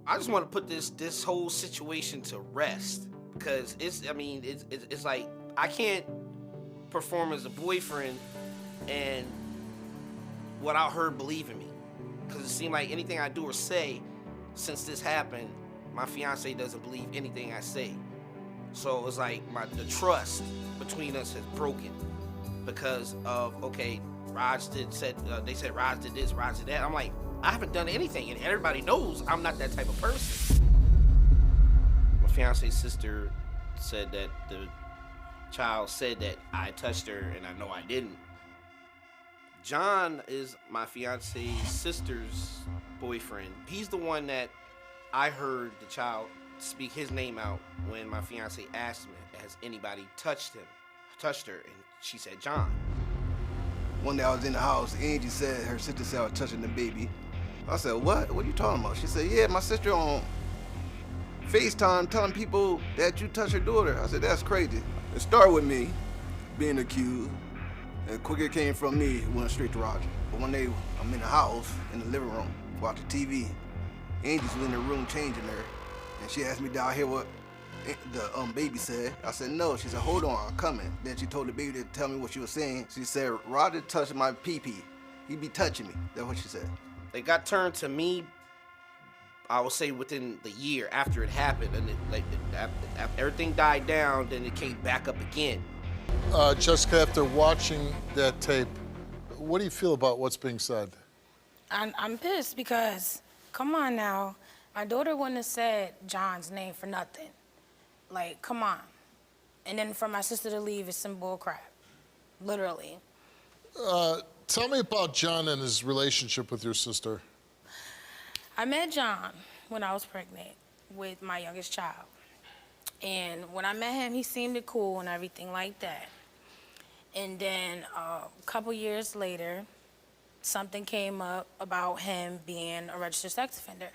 I just want to put this whole situation to rest because it's like I can't perform as a boyfriend and without her believing me, because it seemed like anything I do or say since this happened, my fiance doesn't believe anything I say. So it's like the trust between us has broken because of, okay, they said Raj did this, Raj did that. I'm like, I haven't done anything, and everybody knows I'm not that type of person. My fiance's sister said that the child said that I touched her, and I know I didn't. John is my fiance's sister's boyfriend. He's the one that I heard the child speak his name out when my fiance asked him, has anybody touched her, and she said John. One day I was in the house, Angie said her sister said I was touching the baby. I said, what? What are you talking about? She said, yeah, my sister on FaceTime telling people that you touched her daughter. I said, that's crazy. It started with me being accused, and quick it came from me, it went straight to Roger. But one day I'm in the house, in the living room, watching TV. Angie's in the room changing her, and she asked me, did I hear what the baby said? I said, no. She said, hold on, I'm coming. Then she told the baby to tell me what she was saying. She said, Roger touched my pee-pee. He be touching me. That's what she said. It got turned to me, I would say within the year after it happened, and after everything died down, then it came back up again. Jessica, after watching that tape, what do you feel about what's being said? I'm pissed because, come on now, my daughter wouldn't have said John's name for nothing. Like, come on. And then for my sister to leave is some bull crap, literally. Tell me about John and his relationship with your sister. I met John when I was pregnant with my youngest child. And when I met him, he seemed cool and everything like that. And then a couple years later, something came up about him being a registered sex offender.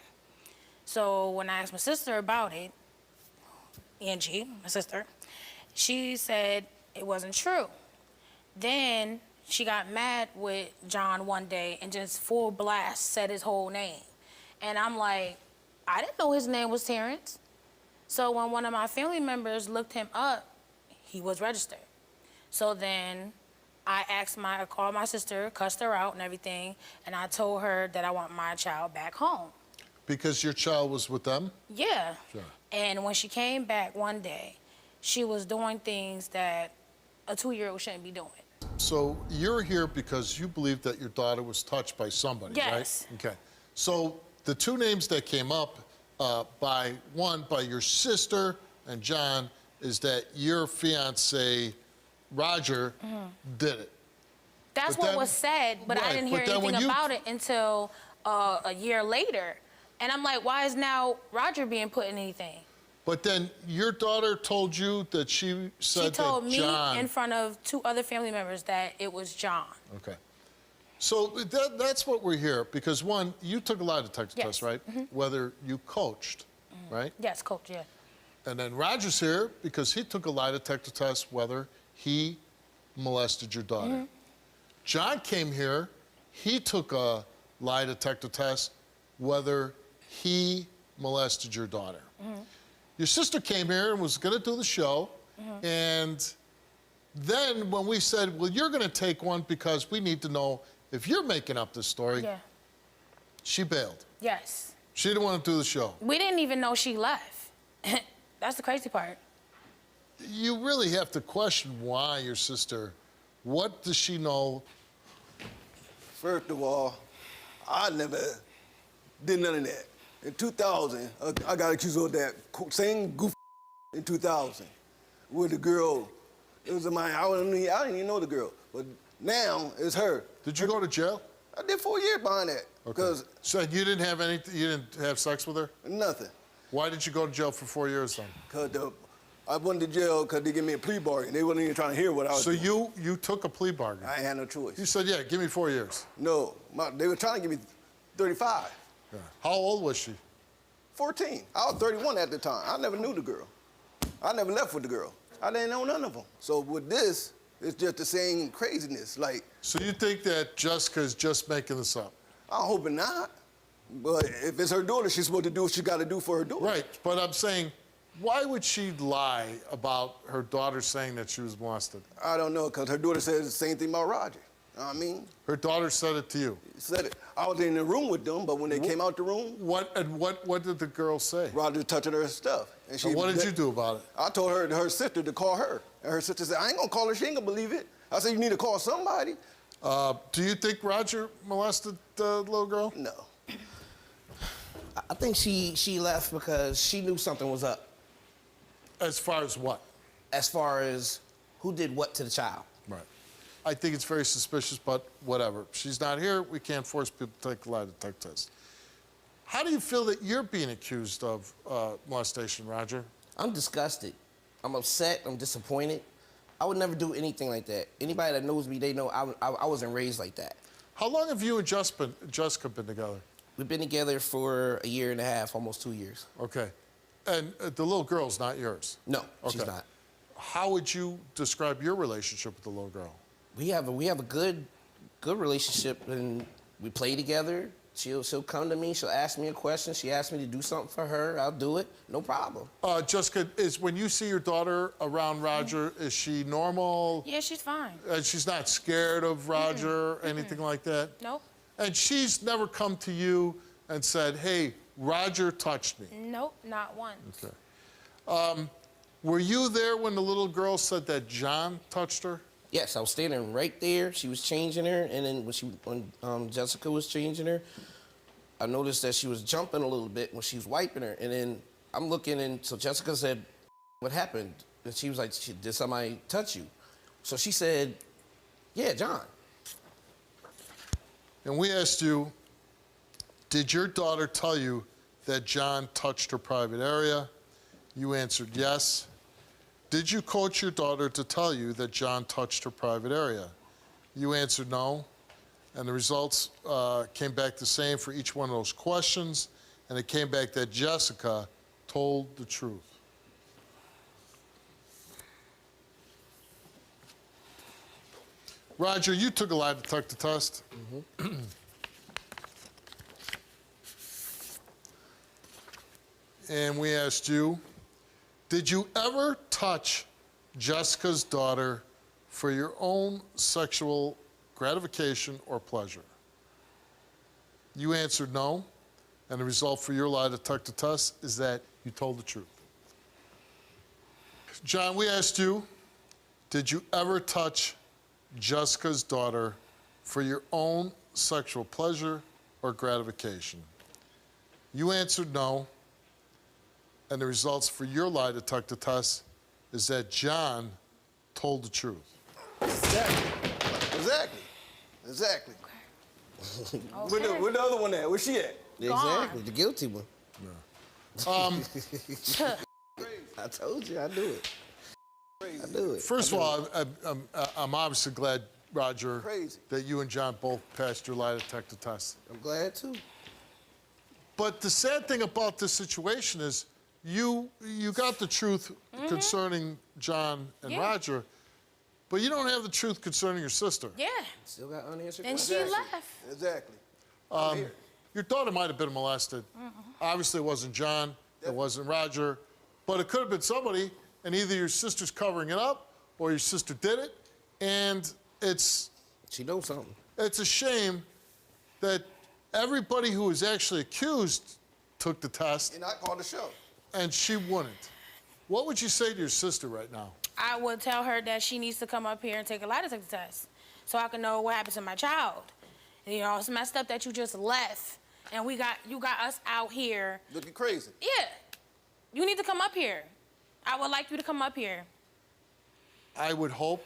So when I asked my sister about it, Angie, my sister, she said it wasn't true. Then she got mad with John one day and just full blast said his whole name. And I'm like, I didn't know his name was Terrence. So when one of my family members looked him up, he was registered. So then I called my sister, cussed her out and everything, and I told her that I want my child back home. Because your child was with them? Yeah. Sure. And when she came back one day, she was doing things that a 2-year-old shouldn't be doing. So you're here because you believe that your daughter was touched by somebody, yes. Right? Okay. So the two names that came up by your sister and John is that your fiance, Roger, did it. That's what was said, but right, I didn't hear anything about it until a year later. And I'm like, why is now Roger being put in anything? But then your daughter told you that she said that John... She told me in front of 2 other family members that it was John. Okay. So that's what we're here, because one, you took a lie detector Yes. test, right? Whether you coached, right? Yes, coach, yeah. And then Roger's here because he took a lie detector test whether he molested your daughter. John came here, he took a lie detector test whether he molested your daughter. Your sister came here and was gonna do the show, and then when we said, well, you're gonna take one because we need to know if you're making up this story, she bailed. Yes. She didn't want to do the show. We didn't even know she left. That's the crazy part. You really have to question why your sister, what does she know? First of all, I never did none of that. In 2000, I got accused of that same goof in 2000 with the girl. It was I didn't even know the girl, but now it's her. Did you go to jail? I did 4 years behind that. Okay. So you didn't have you didn't have sex with her? Nothing. Why did you go to jail for 4 years then? Because I went to jail because they gave me a plea bargain. They wasn't even trying to hear what I was doing. So you took a plea bargain? I ain't had no choice. You said, yeah, give me 4 years. No, they were trying to give me 35. Yeah. How old was she? 14. I was 31 at the time. I never knew the girl. I never left with the girl. I didn't know none of them. So with this, it's just the same craziness. Like. So you think that Jessica's just making this up? I'm hoping not. But if it's her daughter, she's supposed to do what she got to do for her daughter. Right, but I'm saying, why would she lie about her daughter saying that she was molested? I don't know, because her daughter said the same thing about Roger. You know what I mean? Her daughter said it to you. Said it. I was in the room with them, but when they came out the room, What did the girl say? Roger touching her stuff. And what did you do about it? I told her sister to call her. And her sister said, I ain't gonna call her, she ain't gonna believe it. I said, you need to call somebody. Do you think Roger molested the little girl? No. I think she left because she knew something was up. As far as what? As far as who did what to the child. Right. I think it's very suspicious, but whatever. She's not here. We can't force people to take a lie detector test. How do you feel that you're being accused of molestation, Roger? I'm disgusted. I'm upset. I'm disappointed. I would never do anything like that. Anybody that knows me, they know I wasn't raised like that. How long have you and Jessica been together? We've been together for a year and a half, almost 2 years. Okay. And the little girl's not yours? No, she's not. How would you describe your relationship with the little girl? We have a good relationship, and we play together. She'll come to me. She'll ask me a question. She asks me to do something for her. I'll do it. No problem. Jessica, when you see your daughter around Roger, is she normal? Yeah, she's fine. And she's not scared of Roger or anything like that? Nope. And she's never come to you and said, hey, Roger touched me? Nope, not once. Okay. Were you there when the little girl said that John touched her? Yes, I was standing right there. She was changing her, and then when Jessica was changing her, I noticed that she was jumping a little bit when she was wiping her. And then I'm looking, and so Jessica said, what happened? And she was like, did somebody touch you? So she said, yeah, John. And we asked you, did your daughter tell you that John touched her private area? You answered yes. Did you coach your daughter to tell you that John touched her private area? You answered no. And the results came back the same for each one of those questions. And it came back that Jessica told the truth. Roger, you took a lie detector test. Mm-hmm. And we asked you, did you ever touch Jessica's daughter for your own sexual gratification or pleasure? You answered no, and the result for your lie detector test is that you told the truth. John, we asked you, did you ever touch Jessica's daughter for your own sexual pleasure or gratification? You answered no, and the results for your lie detector test is that John told the truth. Exactly. Okay. Where the other one at? Where's she at? Exactly, the guilty one. Yeah. I told you, I do it. I do it. First of all, I'm obviously glad, Roger, Crazy. that you and John both passed your lie detector test. I'm glad too. But the sad thing about this situation is you got the truth concerning John and Roger, but you don't have the truth concerning your sister. Yeah. Still got unanswered And questions. she left. Exactly. Your daughter might have been molested. Obviously, it wasn't John, it wasn't Roger, but it could have been somebody, and either your sister's covering it up or your sister did it, and She knows something. it's a shame that everybody who was actually accused took the test, And I called the show. and she wouldn't. What would you say to your sister right now? I would tell her that she needs to come up here and take a lie detector test so I can know what happened to my child. You know, it's messed up that you just left and you got us out here. Looking crazy. Yeah. You need to come up here. I would like you to come up here. I would hope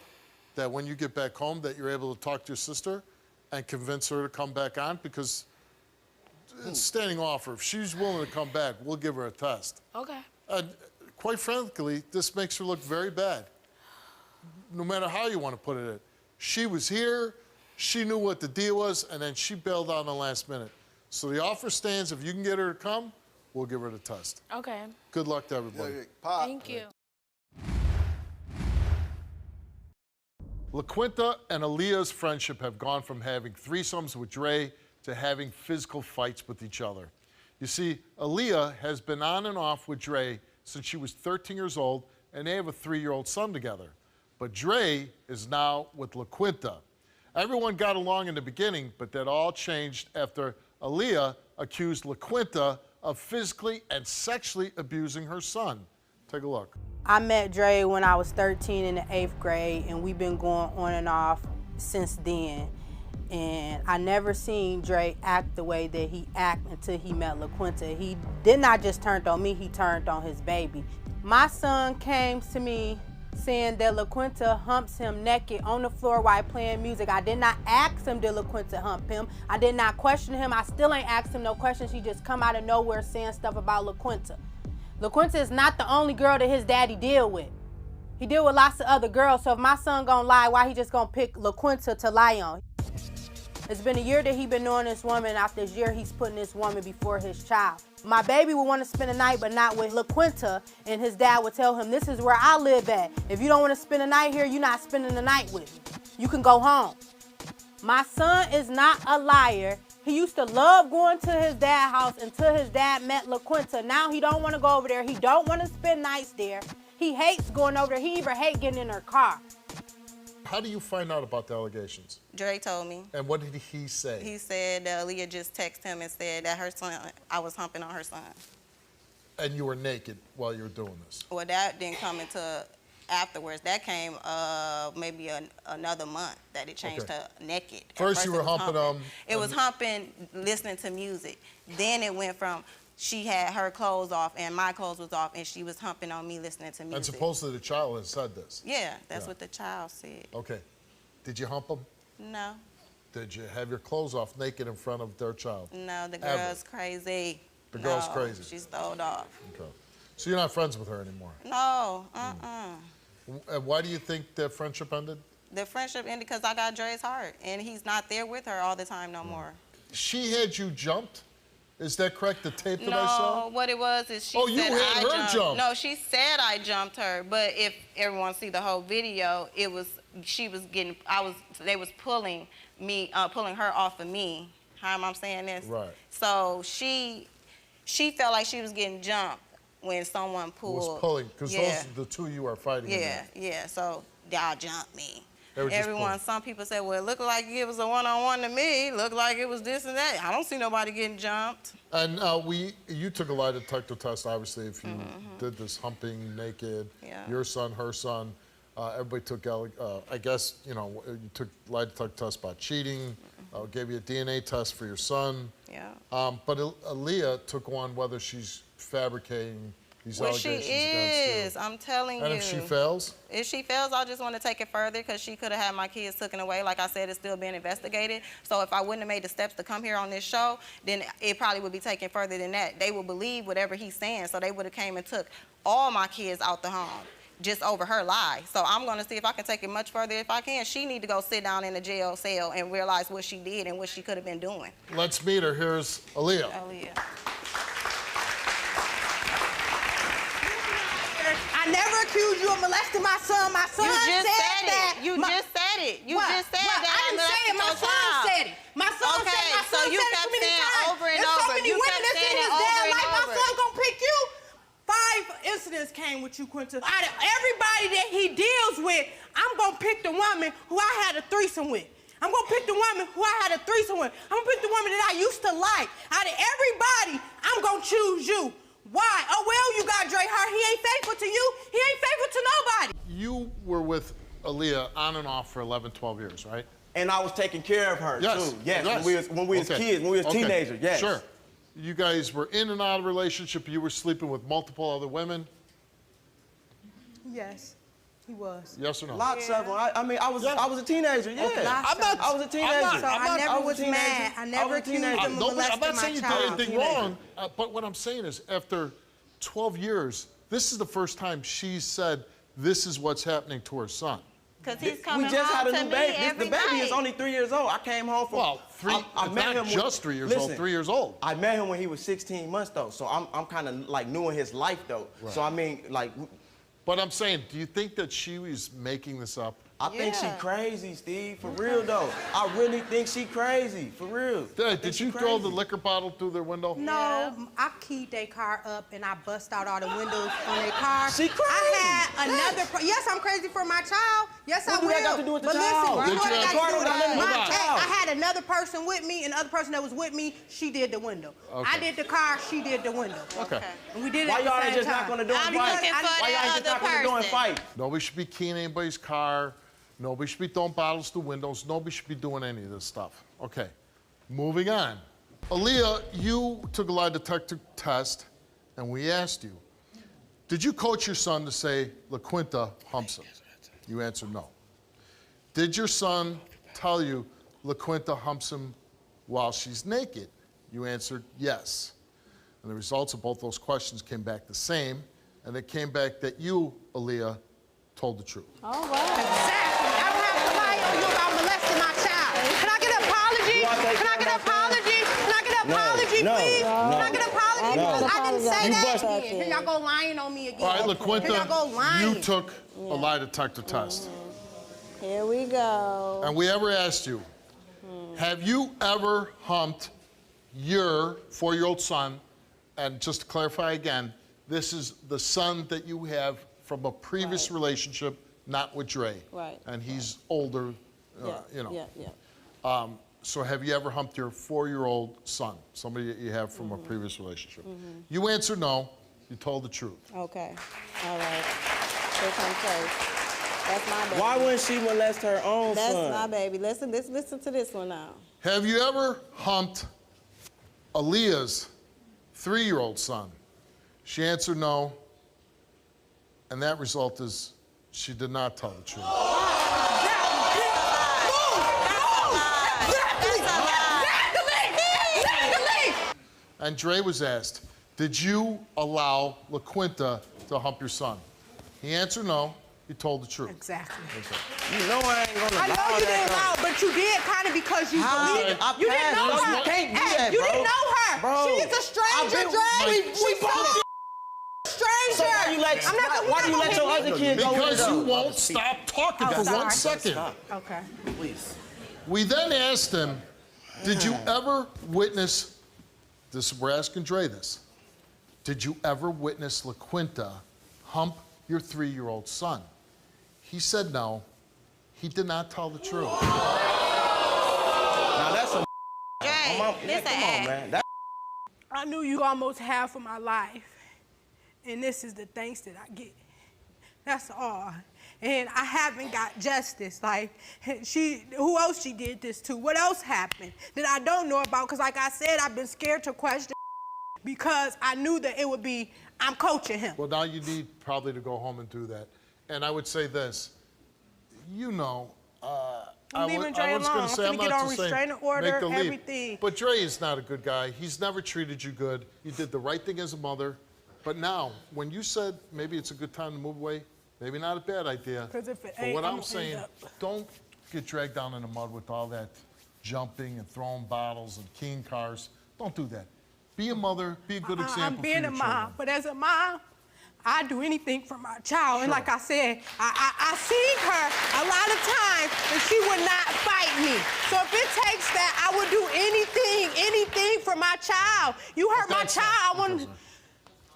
that when you get back home that you're able to talk to your sister and convince her to come back on, because it's standing offer. If she's willing to come back, we'll give her a test. Okay. And quite frankly, this makes her look very bad, no matter how you want to put it. She was here, she knew what the deal was, and then she bailed out in the last minute. So the offer stands. If you can get her to come, we'll give her the test. Okay. Good luck to everybody. Pop. Thank you. LaQuinta and Aaliyah's friendship have gone from having threesomes with Dre to having physical fights with each other. You see, Aaliyah has been on and off with Dre since she was 13 years old, and they have a 3-year-old son together. But Dre is now with LaQuinta. Everyone got along in the beginning, but that all changed after Aaliyah accused LaQuinta of physically and sexually abusing her son. Take a look. I met Dre when I was 13 in the 8th grade, and we've been going on and off since then. And I never seen Dre act the way that he act until he met LaQuinta. He did not just turn on me, he turned on his baby. My son came to me saying that LaQuinta humps him naked on the floor while playing music. I did not ask him, did LaQuinta hump him? I did not question him. I still ain't asked him no questions. He just come out of nowhere saying stuff about LaQuinta. LaQuinta is not the only girl that his daddy deal with. He deal with lots of other girls, so if my son gonna lie, why he just gonna pick LaQuinta to lie on? It's been a year that he been knowing this woman, and after this year, he's putting this woman before his child. My baby would want to spend the night, but not with LaQuinta, and his dad would tell him, this is where I live at. If you don't want to spend the night here, you're not spending the night with me. You can go home. My son is not a liar. He used to love going to his dad's house until his dad met LaQuinta. Now he don't want to go over there. He don't want to spend nights there. He hates going over there. He even hates getting in her car. How do you find out about the allegations? Dre told me. And what did he say? He said that Aaliyah just texted him and said that her son, I was humping on her son. And you were naked while you were doing this? Well, that didn't come into afterwards. That came maybe another month that it changed to naked. First you were humping. It was humping, listening to music. Then it went from she had her clothes off and my clothes was off, and she was humping on me listening to music. And supposedly the child has said this? Yeah, that's what the child said. Okay. Did you hump him? No. Did you have your clothes off naked in front of their child? No, the girl's crazy. The girl's crazy? She stole off. Okay. So you're not friends with her anymore? No, And why do you think that friendship ended? The friendship ended because I got Dre's heart, and he's not there with her all the time no more. She had you jumped? Is that correct, the tape that I saw? No, what it was is she you said had her jumped. jump. No, she said I jumped her, but if everyone see the whole video, it was, they was pulling me, pulling her off of me. How am I saying this? Right. So she felt like she was getting jumped when someone pulled. Was pulling, because those, the two of you are fighting. Yeah, so y'all jumped me. Everyone, some people say, well, it looked like it was a one-on-one to me. It looked like it was this and that. I don't see nobody getting jumped. And you took a lie detector test, obviously, if you did this humping naked, your son, her son. Everybody took, I guess, you took lie detector test about cheating, gave you a DNA test for your son. Yeah. But Aaliyah took one whether she's fabricating these allegations she against you. I'm telling you. And if she fails? If she fails, I just want to take it further because she could have had my kids taken away. Like I said, it's still being investigated. So if I wouldn't have made the steps to come here on this show, then it probably would be taken further than that. They would believe whatever he's saying. So they would have came and took all my kids out the home just over her lie. So I'm going to see if I can take it much further. If I can, she need to go sit down in a jail cell and realize what she did and what she could have been doing. Let's meet her. Here's Aaliyah. Aaliyah. I never accused you of molesting my son. My son You just said that. You just said it. You just said that. I didn't say it. My son said it. My son said it. My son so you said it kept too many saying times. over and There's over. so many You women kept that's in saying his it dad over and life. My over. son gonna pick you. 5 incidents came with you, Quinta. Out of everybody that he deals with, I'm gonna pick the woman who I had a threesome with. I'm gonna pick the woman who I had a threesome with. I'm gonna pick the woman that I used to like. Out of everybody, I'm gonna choose you. Why? Oh, well, you got Dre Hart. He ain't faithful to you. He ain't faithful to nobody. You were with Aaliyah on and off for 11, 12 years, right? And I was taking care of her, Yes. too. Yes, Yes. when we was kids, when we was teenagers, yes. Sure. You guys were in and out of a relationship. You were sleeping with multiple other women. Yes, he was. Yes or no? Lots of them. I mean, I was a teenager, yeah. Okay. I was a teenager. So I never was mad. I never accused him of I'm molesting not my saying you did child. anything wrong, but what I'm saying is after 12 years, this is the first time she said this is what's happening to her son. Because he's We coming just had home a to new me baby. every The baby night. is only 3 years old. I came home from. Well, I met him just 3 years old, 3 years old. I met him when he was 16 months though, so I'm kind of like new in his life though. Right. So I mean, like. But I'm saying, do you think that she was making this up? I think she Yeah. crazy, Steve, for real though. I really think she crazy, for real. Did you throw the liquor bottle through their window? No, I keyed their car up and I bust out all the windows on their car. She crazy. I had another. Yes, I'm crazy for my child. Yes, I What do will. that got to do with the but child? listen, Did what you it have- got to do with Hold on, my hold on. I had another person with me, and the other person that was with me, she did the window. Okay. I did the car, she did the window. Okay. And we did it Why at the y'all same ain't just time. not gonna do and I'm fight? looking for Why y'all ain't the just not gonna do and person. fight? Nobody should be keying anybody's car. Nobody should be throwing bottles through windows. Nobody should be doing any of this stuff. Okay, moving on. Aaliyah, you took a lie detector test, and we asked you, did you coach your son to say LaQuinta humps him? You answered no. Did your son tell you LaQuinta humps him while she's naked? You answered yes. And the results of both those questions came back the same, and it came back that you, Aaliyah, told the truth. All right. Exactly. I don't have to lie on you about molesting my child. Can I get an apology? Can I get an apology? Can I get an apology, no, please? no. Can I get an apology? No. Because I didn't say You that bust- again. Here y'all go lying on me again. All right, Here y'all go LaQuinta, lying. you took a lie detector test. Here we go. And we ever asked you, have you ever humped your 4-year-old son? And just to clarify again, this is the son that you have from a previous relationship, not with Dre. Right. And he's older, Yeah, you know. yeah. So have you ever humped your 4-year-old son, somebody that you have from a previous relationship? You answered no. You told the truth. Okay. All right. Here comes first. That's my baby. Why wouldn't she molest her own That's son? my baby. Listen to this one now. Have you ever humped Aaliyah's 3-year-old son? She answered no, and that result is she did not tell the truth. And Dre was asked, did you allow LaQuinta to hump your son? He answered no. He told the truth. Exactly. You know I ain't gonna I know allow you that didn't though. allow, but you did kind of because you believe it. I You didn't passed, know bro. her. You can't do Hey, that, you bro. didn't know her. Bro, She is a stranger, I've been- Dre. We both stranger. So why you let, I'm not gonna- why do you let your other kid go with Because it you though? won't stop talking for sorry. 1 second. Okay. Please. We then asked him, did you ever witness, this, we're asking Dre this, did you ever witness LaQuinta hump your 3-year-old son? He said no. He did not tell the truth. Now that's some Jay, this come an on, act. man. That I knew you almost half of my life, and this is the thanks that I get. That's all. And I haven't got justice. Like, who else she did this to? What else happened that I don't know about? Because like I said, I've been scared to question because I knew that it would be, I'm coaching him. Well, now you need probably to go home and do that. And I would say this, you know, I'm leaving Dre was alone. gonna say, I'm I'm finna get not on just saying restraining order, make the leap. everything. But Dre is not a good guy. He's never treated you good. You did the right thing as a mother. But now, when you said maybe it's a good time to move away, maybe not a bad idea. 'Cause if it But ain't, what I'ma I'm end saying, up- don't get dragged down in the mud with all that jumping and throwing bottles and keying cars. Don't do that. Be a mother. Be a good example I'm being for a your mom, children. but as a mom, I do anything for my child. And Sure. like I said, I seen her a lot of times and she would not fight me. So if it takes that, I would do anything for my child. You hurt my that's not- child,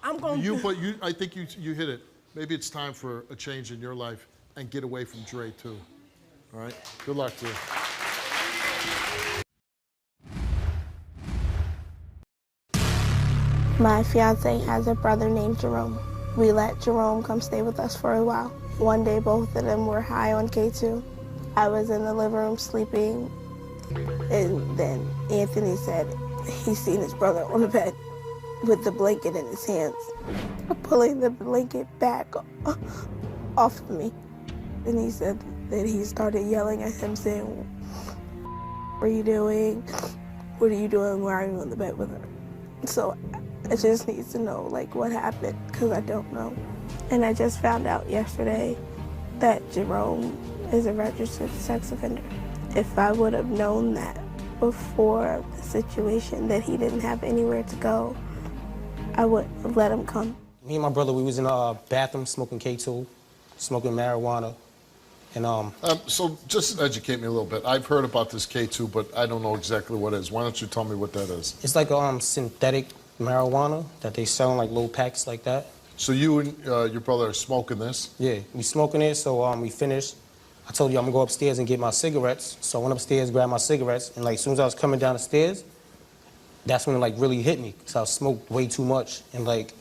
I'm gonna do. But I think you hit it. Maybe it's time for a change in your life and get away from Dre too. All right? Good luck to you. My fiance has a brother named Jerome. We let Jerome come stay with us for a while. One day, both of them were high on K2. I was in the living room sleeping, and then Anthony said he's seen his brother on the bed with the blanket in his hands, pulling the blanket back off of me. And he said that he started yelling at him, saying, "What are you doing? What are you doing? Why are you on the bed with her?" So I just need to know, like, what happened, because I don't know. And I just found out yesterday that Jerome is a registered sex offender. If I would have known that before the situation, that he didn't have anywhere to go, I wouldn't have let him come. Me and my brother, we was in a bathroom smoking K2, smoking marijuana. And So just educate me a little bit. I've heard about this K2, but I don't know exactly what it is. Why don't you tell me what that is? it's like synthetic marijuana that they sell in like little packs like that. So you and your brother are smoking this? Yeah, we smoking it, so we finished. I told you I'm gonna go upstairs and get my cigarettes. So I went upstairs, grabbed my cigarettes, and like as soon as I was coming down the stairs, that's when it like really hit me, because I smoked way too much. And like,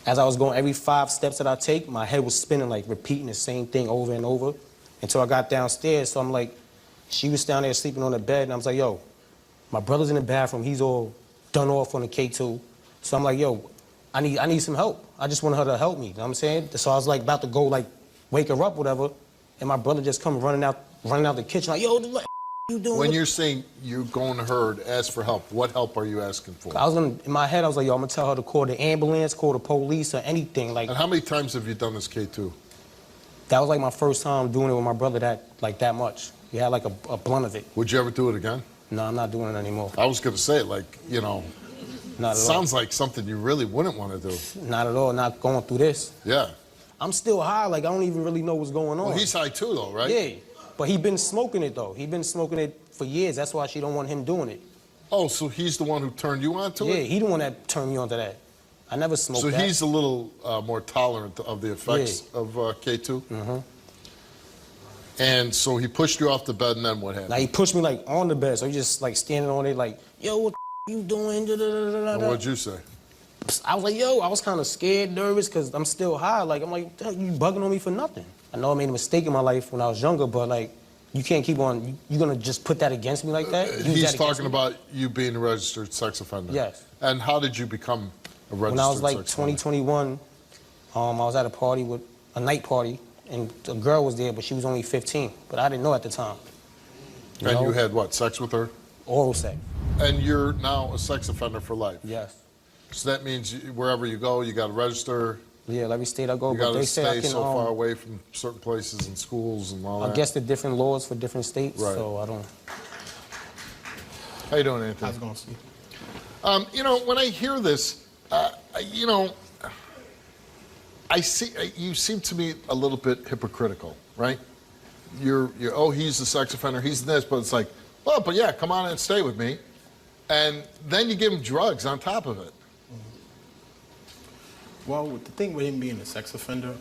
as I was going, every 5 steps that I take, my head was spinning, like repeating the same thing over and over until I got downstairs. So I'm like, she was down there sleeping on the bed, and I was like, yo, my brother's in the bathroom, he's all done off on the K2. So I'm like, yo, I need some help. I just wanted her to help me, you know what I'm saying? So I was like about to go like wake her up, whatever, and my brother just come running out the kitchen like, yo, what you doing? When you're saying you're going to her to ask for help, what help are you asking for? In my head, I was like, yo, I'm gonna tell her to call the ambulance, call the police, or anything. Like. And how many times have you done this K2? That was like my first time doing it with my brother that much. We had like a blunt of it. Would you ever do it again? No, I'm not doing it anymore. I was gonna say, like, you know, not at sounds all. like something you really wouldn't want to do. Not at all, not going through this. Yeah. I'm still high, like I don't even really know what's going on. Well, he's high too though, right? Yeah, but he been smoking it though. He been smoking it for years, that's why she don't want him doing it. Oh, so he's the one who turned you on to it? Yeah, he the one that turned me on to that. I never smoked so that. He's a little more tolerant of the effects of K2? Mm-hmm. And so he pushed you off the bed, and then what happened? Now he pushed me like on the bed, so he just like standing on it like, yo, what the you doing? Da, da, da, da, and da. what'd you say? I was like, yo, I was kind of scared, nervous, because I'm still high. Like, I'm like, you bugging on me for nothing. I know I made a mistake in my life when I was younger, but like, you can't keep on, you're gonna just put that against me like that? He's talking about you being a registered sex offender. Yes. And how did you become a registered sex offender? When I was like 2021, I was at a party a night party, and a girl was there, but she was only 15, but I didn't know at the time. And you had what, sex with her? Oral sex. And you're now a sex offender for life? Yes. So that means wherever you go, you got to register. Yeah, every state I go, You but got to they say I stay can. so far away from certain places and schools and all that. I guess the different laws for different states, Right. so I don't. How you doing, Anthony? How's it going, Steve? You know, when I hear this, you know, I see you seem to me a little bit hypocritical, right? You're oh, he's a sex offender, he's this, but it's like, well, but yeah, come on and stay with me, and then you give him drugs on top of it. Well, the thing with him being a sex offender,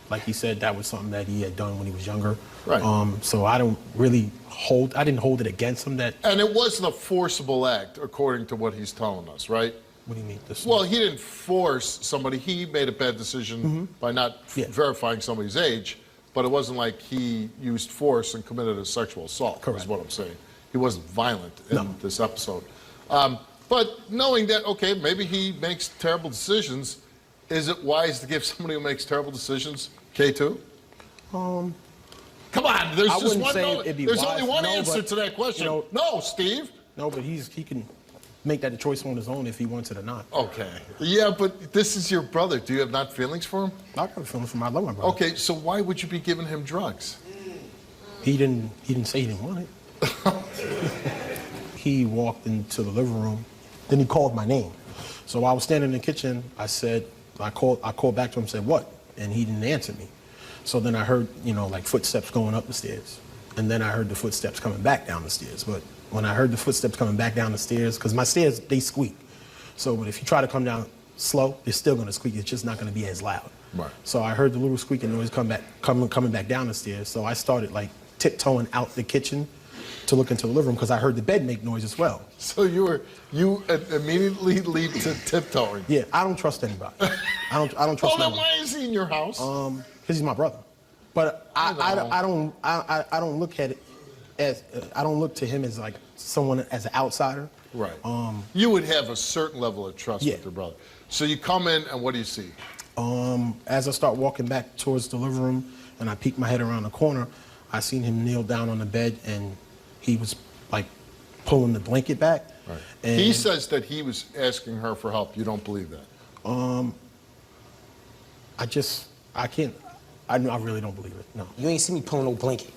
like he said, that was something that he had done when he was younger. Right. So I didn't hold it against him that. And it wasn't a forcible act, according to what he's telling us, right? What do you mean? Well, he didn't force somebody. He made a bad decision by not verifying somebody's age, but it wasn't like he used force and committed a sexual assault, is what I'm saying. He wasn't violent in this episode. But knowing that, okay, maybe he makes terrible decisions, is it wise to give somebody who makes terrible decisions K2? Come on, there's I just wouldn't one. say it'd be There's wise. only one No, answer but, to that question. you know- No, Steve. No, but he can make that choice on his own if he wants it or not. Okay. Yeah, but this is your brother. Do you have not feelings for him? I got feelings for him. I love my brother. Okay, so why would you be giving him drugs? He didn't say he didn't want it. He walked into the living room, then he called my name. So I was standing in the kitchen. I called back to him and said, what? And he didn't answer me. So then I heard, like footsteps going up the stairs. And then I heard the footsteps coming back down the stairs. But when I heard the footsteps coming back down the stairs, because my stairs, they squeak. So, but if you try to come down slow, they're still gonna squeak. It's just not gonna be as loud. Right. So I heard the little squeaking noise coming back down the stairs. So I started like tiptoeing out the kitchen to look into the living room because I heard the bed make noise as well. So you immediately leap to tiptoeing. Yeah, I don't trust anybody. I don't trust. Well, then anyone. why is he in your house? Because he's my brother. But I don't look at it as I don't look to him as like someone as an outsider. Right. You would have a certain level of trust Yeah. with your brother. So you come in and what do you see? As I start walking back towards the living room and I peek my head around the corner, I seen him kneel down on the bed and he was like pulling the blanket back. Right. And He says that he was asking her for help. You don't believe that? I really don't believe it. No. You ain't see me pulling no blanket.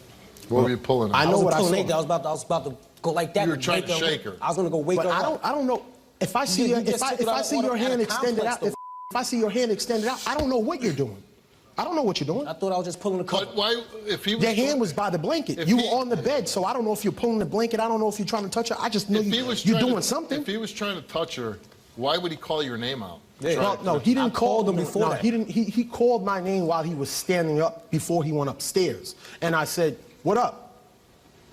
What were you pulling? I know what I saw. I was about to go like that. You were trying to wake shake her. I was gonna go wake But her I up. don't know if I see You if just I took it out see on your a hand extended complex, out. If I see your hand extended out, I don't know what you're doing. I don't know what you're doing. I thought I was just pulling the cover. But why, if he was... Your hand was by the blanket. You were on the bed, so I don't know if you're pulling the blanket. I don't know if you're trying to touch her. I just know you're doing something. If he was trying to touch her, why would he call your name out? Yeah. No, he didn't call them before that. He didn't. He called my name while he was standing up before he went upstairs, and I said, "What up?"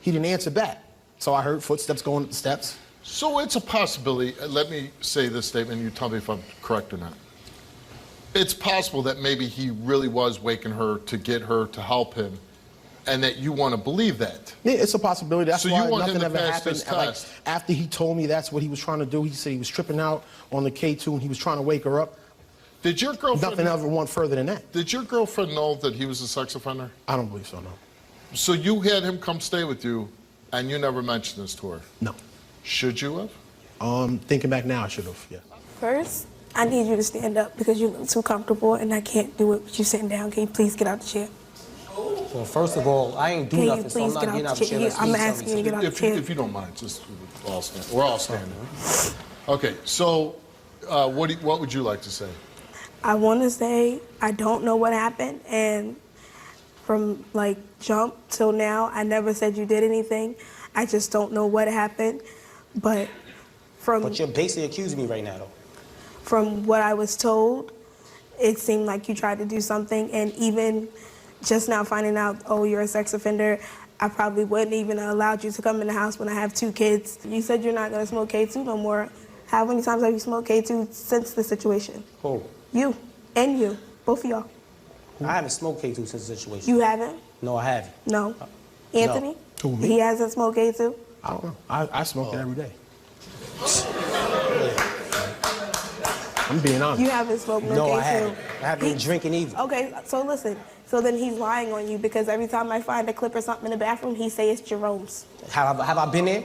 He didn't answer back, so I heard footsteps going up the steps. So it's a possibility. Let me say this statement. You tell me if I'm correct or not. It's possible that maybe he really was waking her to get her to help him, and that you want to believe that. Yeah, it's a possibility. That's So why you want nothing him to ever pass happened. this Like, test. after he told me that's what he was trying to do, he said he was tripping out on the K2 and he was trying to wake her up. Did your girlfriend... Nothing ever went further than that. Did your girlfriend know that he was a sex offender? I don't believe so, no. So you had him come stay with you, and you never mentioned this to her? No. Should you have? Thinking back now, I should have, yeah. First, I need you to stand up because you look too comfortable and I can't do it with you sitting down. Can you please get out the chair? Well, first of all, I ain't do Can you nothing, so I'm please not get out getting out the the chair. chair? unless I'm you tell asking me you to get to. out the chair. If you don't mind, just we're all standing. Okay, so what would you like to say? I want to say I don't know what happened, and from like jump till now, I never said you did anything. I just don't know what happened, but But you're basically accusing me right now, though. from what I was told, it seemed like you tried to do something, and even just now finding out, oh, you're a sex offender, I probably wouldn't even have allowed you to come in the house when I have 2 kids. You said you're not gonna smoke K2 no more. How many times have you smoked K2 since the situation? Who? You and you, both of y'all. I haven't smoked K2 since the situation. You haven't? No, I haven't. No. Anthony? Who, me? He hasn't smoked K2? I don't know. I smoke it every day. I'm being honest. You haven't smoked no No, K2? I haven't. I haven't been drinking either. Okay, so listen. So then he's lying on you because every time I find a clip or something in the bathroom, he say it's Jerome's. Have I been there?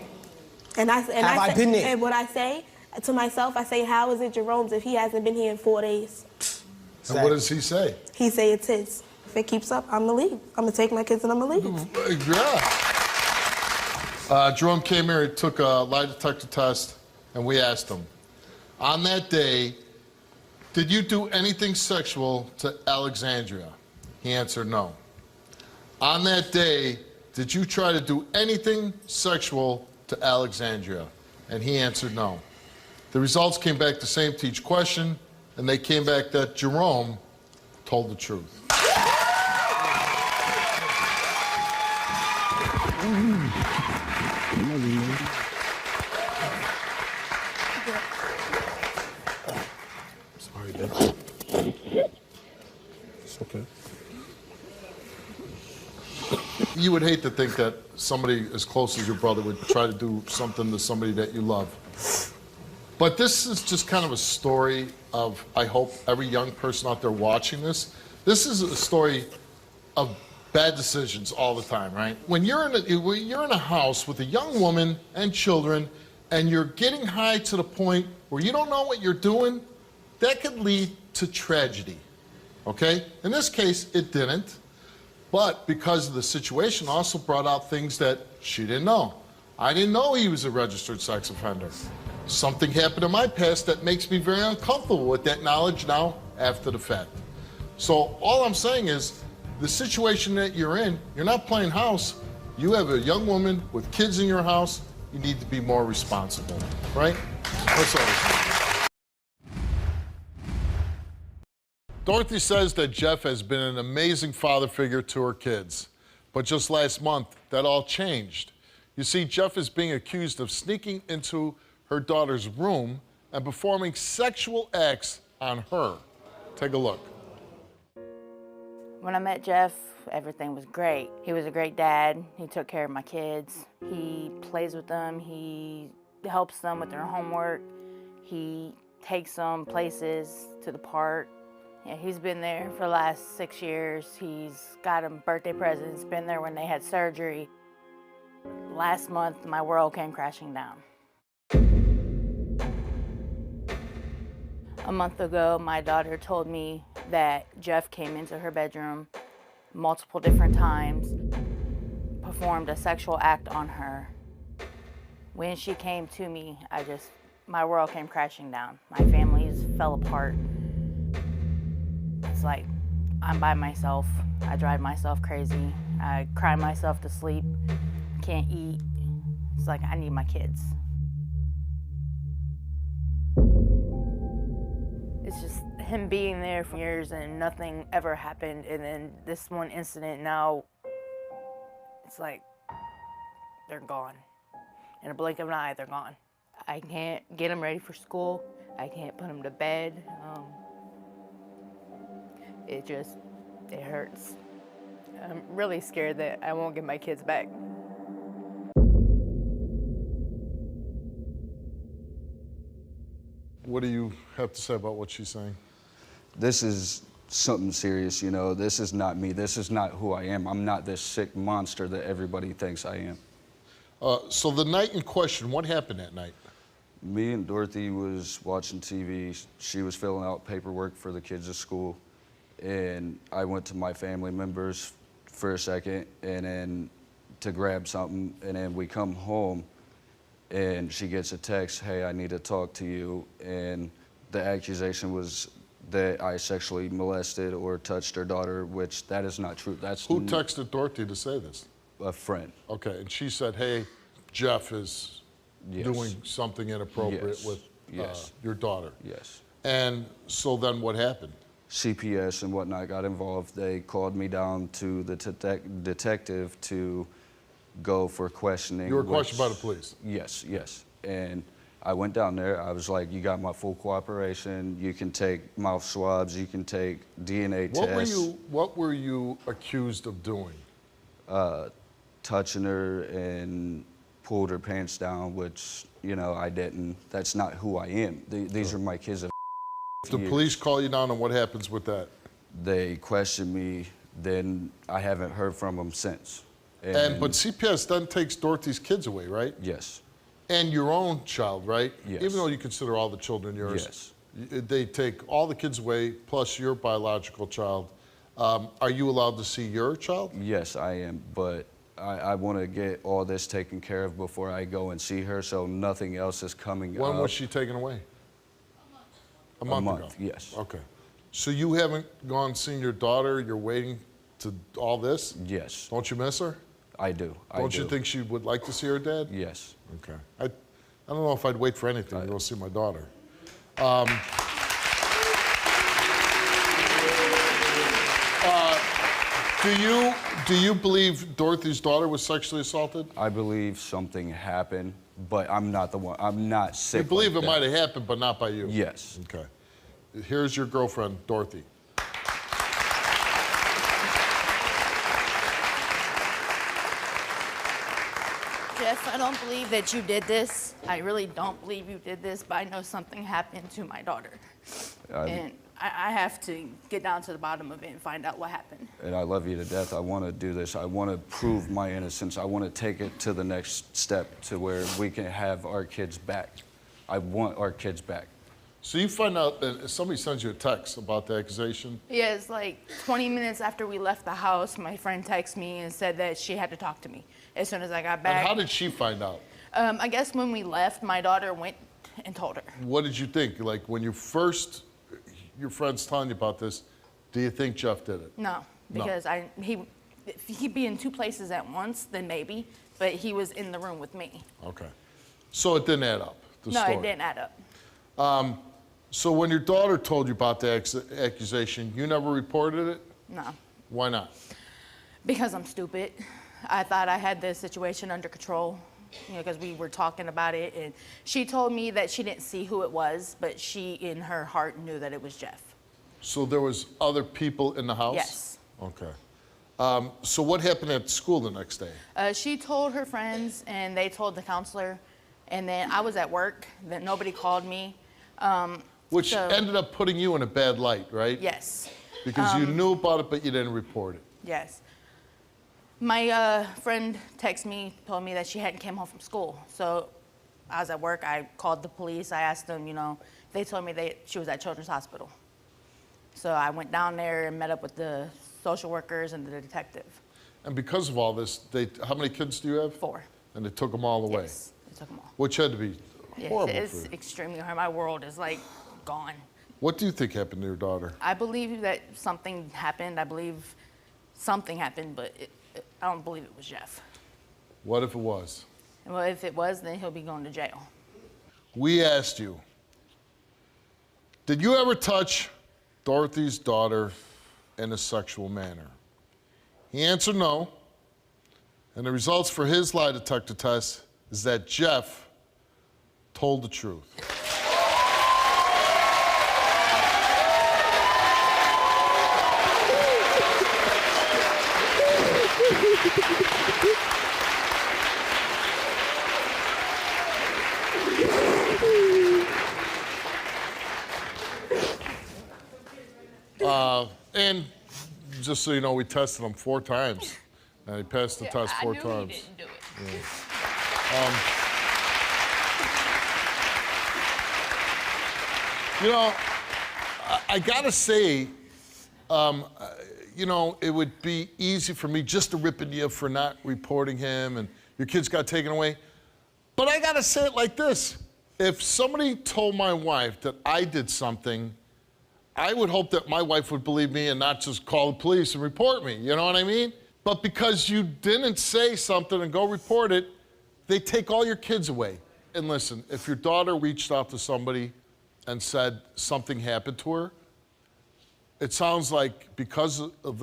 And I Have I been there? And what I say to myself, I say, how is it Jerome's if he hasn't been here in 4 days? And what does he say? He say it's his. If it keeps up, I'm gonna leave. I'm gonna take my kids and I'm gonna leave. Yeah. Jerome came here, he took a lie detector test, and we asked him, on that day, did you do anything sexual to Alexandria? He answered no. On that day, did you try to do anything sexual to Alexandria? And he answered no. The results came back the same to each question, and they came back that Jerome told the truth. Sorry, babe. It's okay. You would hate to think that somebody as close as your brother would try to do something to somebody that you love. But this is just kind of a story of, I hope, every young person out there watching this. This is a story of bad decisions all the time, right? When you're in a house with a young woman and children, and you're getting high to the point where you don't know what you're doing, that could lead to tragedy, okay? In this case, it didn't. But because of the situation, also brought out things that she didn't know. I didn't know he was a registered sex offender. Something happened in my past that makes me very uncomfortable with that knowledge now after the fact. So all I'm saying is, the situation that you're in, you're not playing house. You have a young woman with kids in your house. You need to be more responsible, right? That's all I'm saying. Dorothy says that Jeff has been an amazing father figure to her kids. But just last month, that all changed. You see, Jeff is being accused of sneaking into her daughter's room and performing sexual acts on her. Take a look. When I met Jeff, everything was great. He was a great dad. He took care of my kids. He plays with them. He helps them with their homework. He takes them places to the park. Yeah, he's been there for the last 6 years. He's got them birthday presents, been there when they had surgery. Last month, my world came crashing down. A month ago, my daughter told me that Jeff came into her bedroom multiple different times, performed a sexual act on her. When she came to me, my world came crashing down. My families fell apart. It's like I'm by myself. I drive myself crazy. I cry myself to sleep. Can't eat. It's like I need my kids. It's just him being there for years and nothing ever happened, and then this one incident, now it's like they're gone. In a blink of an eye, they're gone. I can't get them ready for school. I can't put them to bed. It hurts. I'm really scared that I won't get my kids back. What do you have to say about what she's saying? This is something serious, you know. This is not me. This is not who I am. I'm not this sick monster that everybody thinks I am. So the night in question, what happened that night? Me and Dorothy was watching TV. She was filling out paperwork for the kids at school. And I went to my family members for a second and then to grab something. And then we come home and she gets a text, hey, I need to talk to you. And the accusation was that I sexually molested or touched her daughter, which that is not true. That's Who texted Dorothy to say this? A friend. Okay, and she said, hey, Jeff is doing something inappropriate with your daughter. Yes. And so then what happened? CPS and whatnot got involved. They called me down to the detective to go for questioning. You were questioned by the police? Yes, yes. And I went down there. I was like, you got my full cooperation. You can take mouth swabs. You can take DNA tests. What were you accused of doing? Touching her and pulled her pants down, which, you know, I didn't. That's not who I am. These are my kids of The police call you down, and what happens with that? They question me, then I haven't heard from them since. But CPS then takes Dorothy's kids away, right? Yes. And your own child, right? Yes. Even though you consider all the children yours. Yes. They take all the kids away, plus your biological child. Are you allowed to see your child? Yes, I am, but I want to get all this taken care of before I go and see her, so nothing else is coming up. When was she taken away? A month ago? Yes. Okay. So you haven't gone seen your daughter, you're waiting to all this? Yes. Don't you miss her? I do. Don't you think she would like to see her dad? Yes. Okay. I don't know if I'd wait for anything to go see my daughter. Do you believe Dorothy's daughter was sexually assaulted? I believe something happened, but I'm not the one. I'm not sick. You believe like it might have happened, but not by you? Yes. Okay. Here's your girlfriend, Dorothy. Jeff, I don't believe that you did this. I really don't believe you did this, but I know something happened to my daughter. And I have to get down to the bottom of it and find out what happened. And I love you to death. I want to do this. I want to prove my innocence. I want to take it to the next step to where we can have our kids back. I want our kids back. So you find out that somebody sends you a text about the accusation? Yeah, it's like 20 minutes after we left the house, my friend texted me and said that she had to talk to me as soon as I got back. And how did she find out? I guess when we left, my daughter went and told her. What did you think? Like when you first, your friend's telling you about this, do you think Jeff did it? No, because if he'd be in two places at once, then maybe, but he was in the room with me. Okay. So it didn't add up, the story? No, it didn't add up. So when your daughter told you about the accusation, you never reported it? No. Why not? Because I'm stupid. I thought I had the situation under control, you know, because we were talking about it, and she told me that she didn't see who it was, but she, in her heart, knew that it was Jeff. So there was other people in the house? Yes. Okay. So what happened at school the next day? She told her friends, and they told the counselor, and then I was at work, that nobody called me. Which ended up putting you in a bad light, right? Yes. Because you knew about it, but you didn't report it. Yes. My friend texted me, told me that she hadn't came home from school. So I was at work, I called the police, I asked them, you know, they told me she was at Children's Hospital. So I went down there and met up with the social workers and the detective. And because of all this, how many kids do you have? 4. And they took them all away? Yes, they took them all. Which had to be horrible It's for you. extremely hard. My world is like gone. What do you think happened to your daughter? I believe that something happened. I believe something happened, but I don't believe it was Jeff. What if it was? Well, if it was, then he'll be going to jail. We asked you, did you ever touch Dorothy's daughter in a sexual manner? He answered no. And the results for his lie detector test is that Jeff told the truth. And just so you know, we tested him 4 times, and he passed the test 4 times. I knew he didn't do it. Yeah. You know, I gotta say, you know, it would be easy for me just to rip into you for not reporting him and your kids got taken away. But I gotta say it like this. If somebody told my wife that I did something, I would hope that my wife would believe me and not just call the police and report me, you know what I mean? But because you didn't say something and go report it, they take all your kids away. And listen, if your daughter reached out to somebody and said something happened to her, it sounds like because of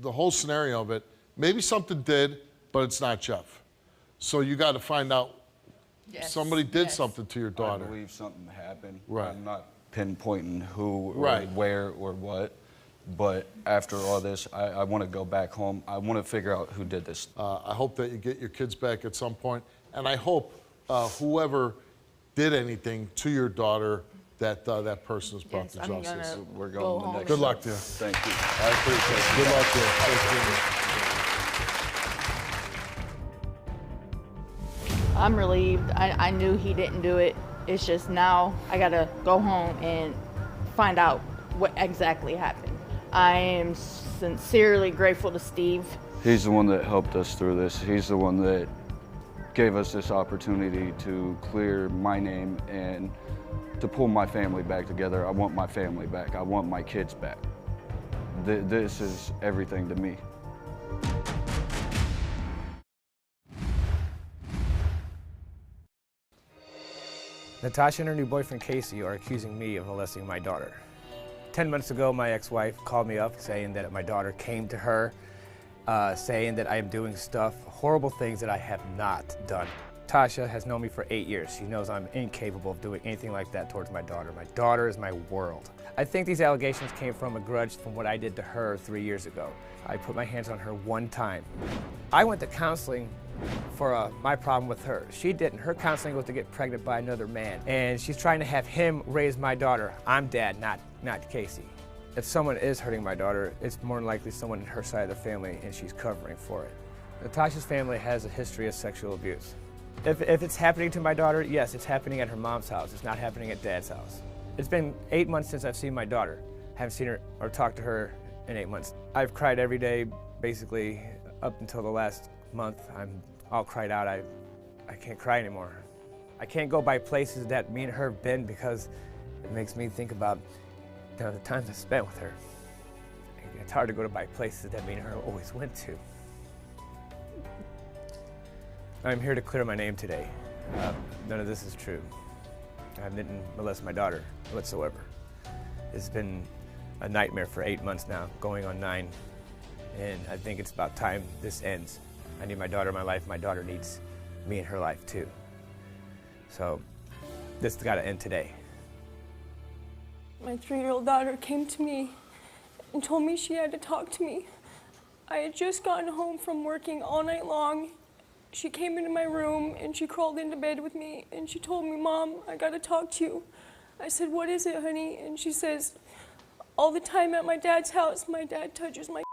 the whole scenario of it, maybe something did, but it's not Jeff. So you got to find out somebody did something to your daughter. I believe something happened. Right. I'm not pinpointing who or Right. where or what, but after all this, I want to go back home. I want to figure out who did this. I hope that you get your kids back at some point, and I hope whoever did anything to your daughter, that that person is brought to justice. We're going to the next. Good luck to you. Thank you. I appreciate it. Good luck to you. Thanks, I'm relieved. I knew he didn't do it. It's just now I gotta go home and find out what exactly happened. I am sincerely grateful to Steve. He's the one that helped us through this. He's the one that gave us this opportunity to clear my name and to pull my family back together. I want my family back. I want my kids back. This is everything to me. Natasha and her new boyfriend Casey are accusing me of molesting my daughter. 10 months ago, my ex-wife called me up saying that my daughter came to her, saying that I am doing horrible things that I have not done. Tasha has known me for 8 years. She knows I'm incapable of doing anything like that towards my daughter. My daughter is my world. I think these allegations came from a grudge from what I did to her 3 years ago. I put my hands on her one time. I went to counseling for my problem with her. She didn't. Her counseling was to get pregnant by another man, and she's trying to have him raise my daughter. I'm dad, not Casey. If someone is hurting my daughter, it's more than likely someone in her side of the family, and she's covering for it. Natasha's family has a history of sexual abuse. If it's happening to my daughter, yes, it's happening at her mom's house. It's not happening at dad's house. It's been 8 months since I've seen my daughter. I haven't seen her or talked to her in 8 months. I've cried every day, basically, up until the last month. I'm all cried out. I can't cry anymore. I can't go by places that me and her have been because it makes me think about the times I spent with her. It's hard to go by places that me and her always went to. I'm here to clear my name today. None of this is true. I didn't molest my daughter whatsoever. It's been a nightmare for 8 months now, going on 9, and I think it's about time this ends. I need my daughter in my life. My daughter needs me in her life too. So this has got to end today. My 3-year-old daughter came to me and told me she had to talk to me. I had just gotten home from working all night long. She came into my room and she crawled into bed with me and she told me, "Mom, I gotta talk to you." I said, "What is it, honey?" And she says, "All the time at my dad's house, my dad touches my."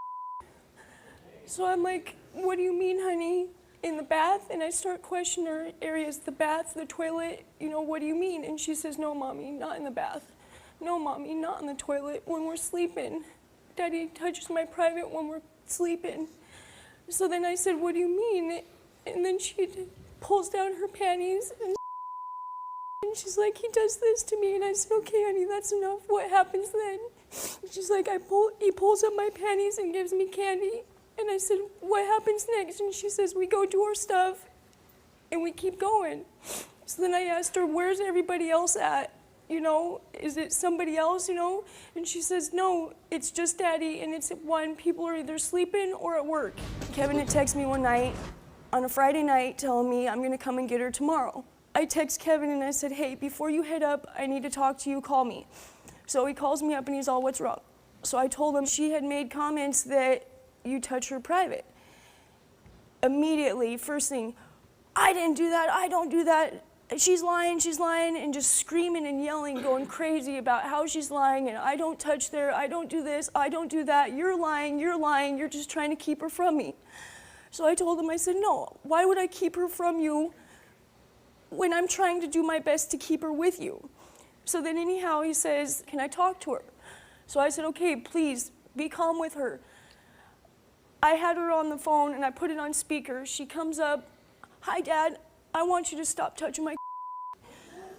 So I'm like, "What do you mean, honey? In the bath?" And I start questioning her areas, the bath, the toilet, what do you mean? And she says, "No, Mommy, not in the bath. No, Mommy, not in the toilet, when we're sleeping. Daddy touches my private when we're sleeping." So then I said, "What do you mean?" And then she pulls down her panties and And she's like, he does this to me. And I said, okay, honey, that's enough. What happens then? She's like, he pulls up my panties and gives me candy. And I said, what happens next? And she says, we go do our stuff and we keep going. So then I asked her, where's everybody else at? You know, is it somebody else, you know? And she says, no, it's just Daddy, and it's when people are either sleeping or at work. Kevin had texted me one night, on a Friday night, telling me I'm gonna come and get her tomorrow. I text Kevin and I said, hey, before you head up, I need to talk to you, call me. So he calls me up and he's all, what's wrong? So I told him she had made comments that you touch her private. Immediately, first thing, I didn't do that, I don't do that. She's lying, and just screaming and yelling, going crazy about how she's lying, and I don't touch there, I don't do this, I don't do that, you're lying, you're just trying to keep her from me. So I told him, I said, no, why would I keep her from you when I'm trying to do my best to keep her with you? So then anyhow, he says, can I talk to her? So I said, okay, please, be calm with her. I had her on the phone, and I put it on speaker. She comes up, hi, Dad. I want you to stop touching my.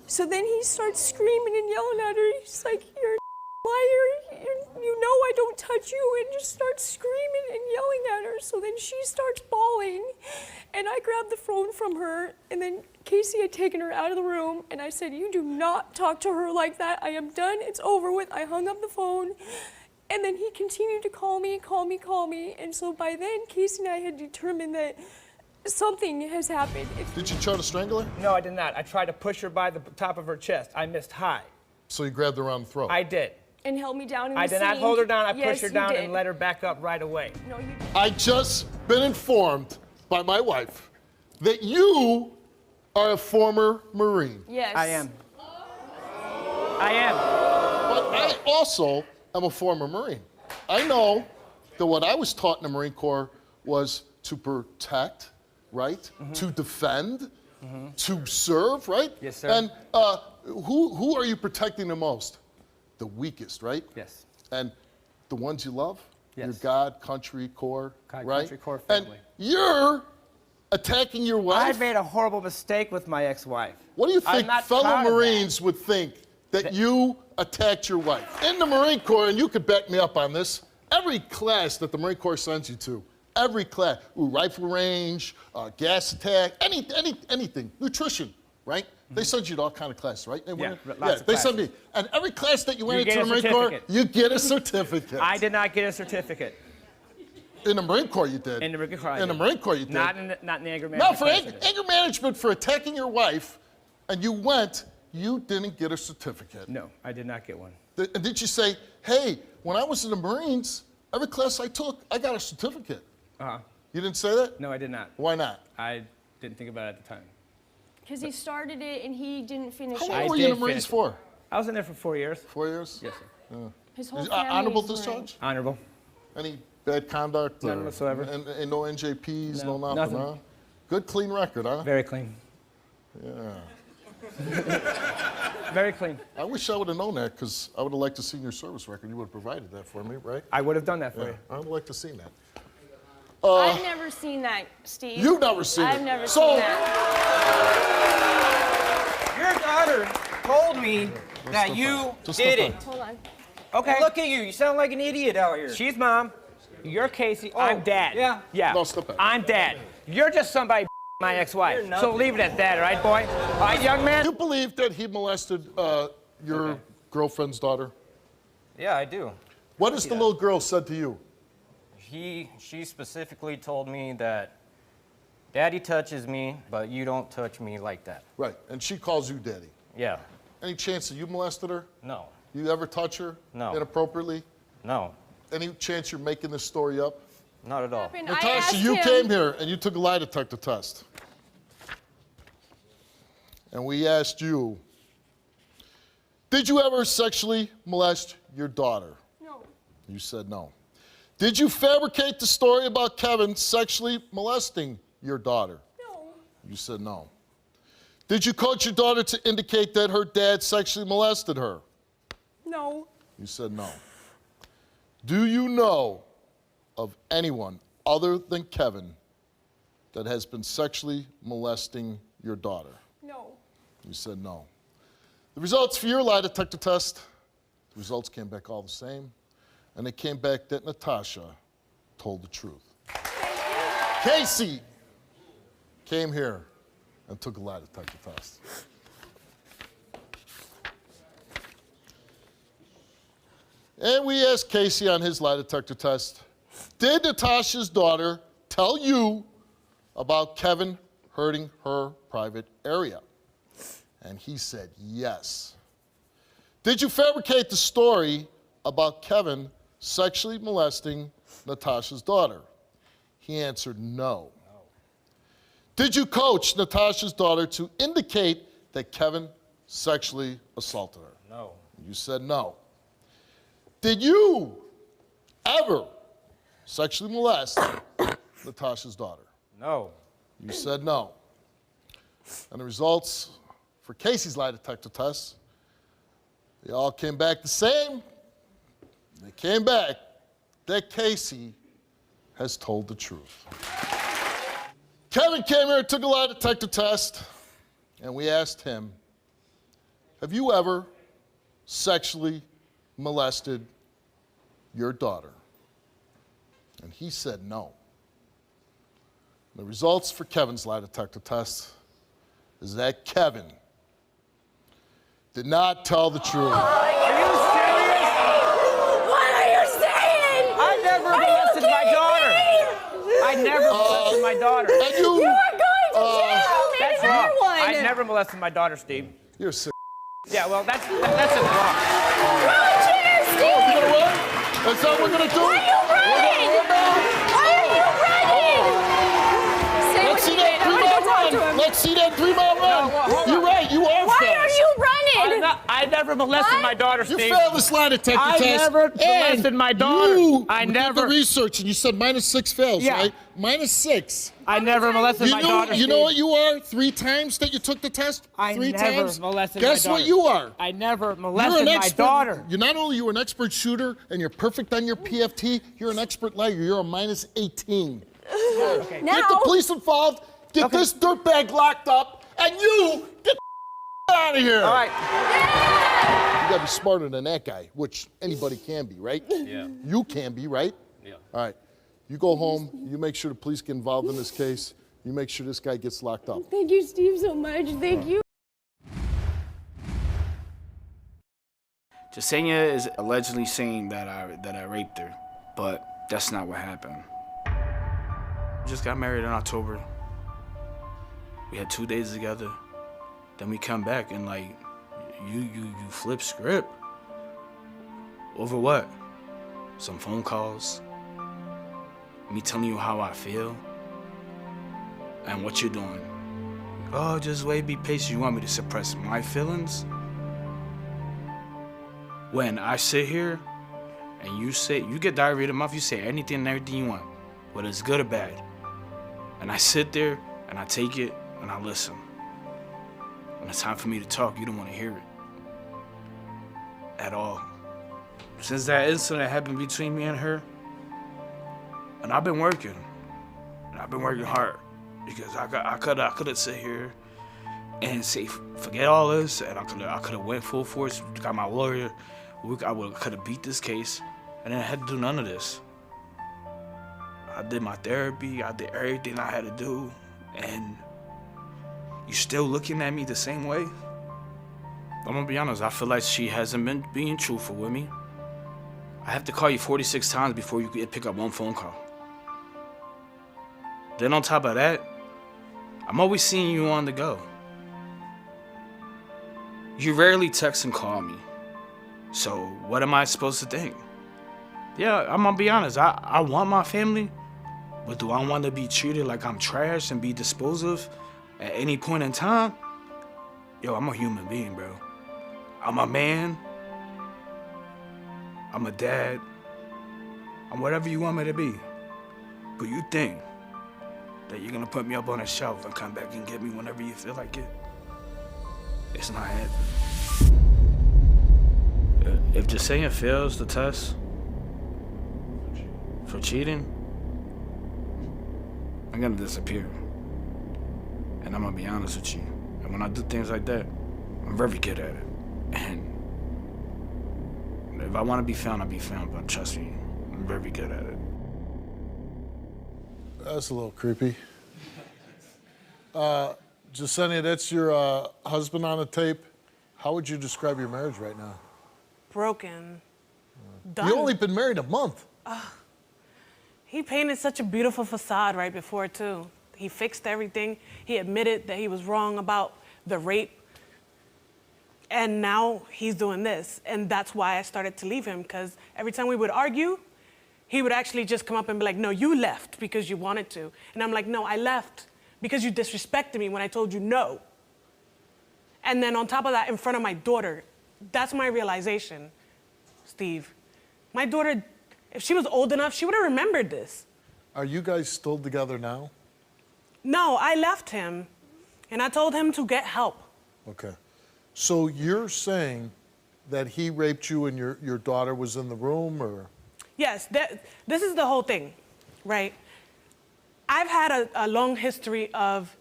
So then he starts screaming and yelling at her. He's like, you're a liar. You know I don't touch you. And just starts screaming and yelling at her. So then she starts bawling. And I grabbed the phone from her. And then Casey had taken her out of the room. And I said, you do not talk to her like that. I am done. It's over with. I hung up the phone. And then he continued to call me. And so by then, Casey and I had determined that something has happened. Did you try to strangle her? No, I did not. I tried to push her by the top of her chest. I missed high. So you grabbed her around the throat? I did. And held me down in the I did not sink. hold her down. I pushed her you down did. and let her back up right away. No, you didn't. I just been informed by my wife that you are a former Marine. Yes. I am. I am. But I also am a former Marine. I know that what I was taught in the Marine Corps was to protect, right? To defend, to serve, right? Yes, sir. And who are you protecting the most? The weakest, right? Yes. And the ones you love? Yes. Your God, country, Corps, God, right? country, Corps, family. And you're attacking your wife? I made a horrible mistake with my ex-wife. What do you I'm think not fellow proud of that. Marines would think that you attacked your wife? In the Marine Corps, and you could back me up on this, every class that the Marine Corps sends you to, every class, rifle range, gas attack, anything, nutrition, right? They send you to all kind of classes, right? Lots of they classes. send me. And every class that you went You into the get a Marine Corps, certificate. you get a certificate. I did not get a certificate. In the Marine Corps, you did. In the Marine Corps, I In the did. Marine Corps, you did. Not in the anger management. No, for class I did. anger management for attacking your wife, and you went, you didn't get a certificate. No, I did not get one. And did you say, hey, when I was in the Marines, every class I took, I got a certificate? Uh-huh. You didn't say that? No, I did not. Why not? I didn't think about it at the time. Because he started it and he didn't finish How it. long were you in the Marines for? I was in there for 4 years. 4 years? Yes, sir. His whole Is family honorable is Marine. discharge? Honorable. Any bad conduct? None or- whatsoever. And no NJPs, no, No, nothing, nothing. huh? Good, clean record, huh? Very clean. Yeah. Very clean. I wish I would have known that, because I would have liked to see your service record. You would have provided that for me, right? I would have done that for Yeah, you. I would like to see that. I've never seen that, Steve. You've never seen it. I've never So- seen that. Your daughter told me that you did it. Hold on. Okay. And look at you. You sound like an idiot out here. She's mom. You're Casey. I'm dad. yeah. Yeah. No, step back. I'm dad. You're just somebody my ex-wife. So leave it at that, all right, boy? All right, young man? You believe that he molested your girlfriend's daughter? Yeah, I do. What has the little girl said to you? She specifically told me that Daddy touches me, but you don't touch me like that. Right, and she calls you daddy. Yeah. Any chance that you molested her? No. You ever touch her? No. Inappropriately? No. Any chance you're making this story up? Not at all. Natasha, you came here and you took a lie detector test. And we asked you, did you ever sexually molest your daughter? No. You said no. Did you fabricate the story about Kevin sexually molesting your daughter? No. You said no. Did you coach your daughter to indicate that her dad sexually molested her? No. You said no. Do you know of anyone other than Kevin that has been sexually molesting your daughter? No. You said no. The results for your lie detector test, the results came back all the same, and they came back that Natasha told the truth. Casey came here and took a lie detector test. And we asked Casey on his lie detector test, did Natasha's daughter tell you about Kevin hurting her private area? And he said yes. Did you fabricate the story about Kevin sexually molesting Natasha's daughter? He answered no. Did you coach Natasha's daughter to indicate that Kevin sexually assaulted her? No. You said no. Did you ever sexually molest Natasha's daughter? No. You said no. And the results for Casey's lie detector test, they all came back the same. They came back that Casey has told the truth. Kevin came here and took a lie detector test, and we asked him, have you ever sexually molested your daughter? And he said no. The results for Kevin's lie detector test is that Kevin did not tell the truth. Are you serious? What are you saying? I never molested my daughter. I never molested my daughter. And you are going to jail. That's wrong. I never molested my daughter, Steve. You're sick. Yeah, well, that's just wrong. Run, Chair, Steve. Oh, you gonna run? That's all we're gonna do? Why are you running? Why are you running? Say Let's what see you that did. I want to go talk to 3-mile run. him. Let's see that 3-mile run. You're right, you are Why fast. are you running? I never molested my daughter, Steve. You failed this lie detector I test. never molested my daughter. I did the research, and you said -6 fails, Yeah. right? -6. I never molested my daughter, You know Steve. what you are? 3 times that you took the test? I 3 never times? molested my Guess daughter. what you are? I never You're molested an my expert. daughter. You're not only you're an expert shooter and you're perfect on your PFT, you're an expert liar. You're a -18. Okay. Get the police involved, get this dirtbag locked up, and you get the out of here. All right. You gotta be smarter than that guy, which anybody can be, right? Yeah. You can be, right? Yeah. All right. You go home, you make sure the police get involved in this case, you make sure this guy gets locked up. Thank you, Steve, so much. Thank you. Jasenia is allegedly saying that I raped her, but that's not what happened. We just got married in October. We had 2 days together. Then we come back and like, you flip script. Over what? Some phone calls. Me telling you how I feel. And what you're doing. Oh, just wait, be patient. You want me to suppress my feelings? When I sit here and you say, you get diarrhea in the mouth, you say anything and everything you want, whether it's good or bad. And I sit there and I take it and I listen. When it's time for me to talk, you don't want to hear it. At all. Since that incident happened between me and her, and I've been working. And I've been working hard. Because I could have sit here and say, forget all this, and I could have went full force, got my lawyer, I could have beat this case, and then I had to do none of this. I did my therapy, I did everything I had to do, and you still looking at me the same way? I'm gonna be honest, I feel like she hasn't been being truthful with me. I have to call you 46 times before you can pick up one phone call. Then on top of that, I'm always seeing you on the go. You rarely text and call me. So what am I supposed to think? Yeah, I'm gonna be honest, I want my family, but do I want to be treated like I'm trash and be disposed of at any point in time? Yo, I'm a human being, bro. I'm a man. I'm a dad. I'm whatever you want me to be. But you think that you're gonna put me up on a shelf and come back and get me whenever you feel like it? It's not happening. If Jasenia fails the test for cheating, I'm gonna disappear. And I'm gonna be honest with you. And when I do things like that, I'm very good at it. And if I want to be found, I'll be found, but trust me, I'm very good at it. That's a little creepy. Jasenia, that's your husband on the tape. How would you describe your marriage right now? Broken. Done. You only been married a month. He painted such a beautiful facade right before, too. He fixed everything. He admitted that he was wrong about the rape. And now he's doing this. And that's why I started to leave him, because every time we would argue, he would actually just come up and be like, no, you left because you wanted to. And I'm like, no, I left because you disrespected me when I told you no. And then on top of that, in front of my daughter, that's my realization, Steve. My daughter, if she was old enough, she would have remembered this. Are you guys still together now? No, I left him, and I told him to get help. Okay. So you're saying that he raped you and your daughter was in the room, or? Yes, this is the whole thing, right? I've had a long history of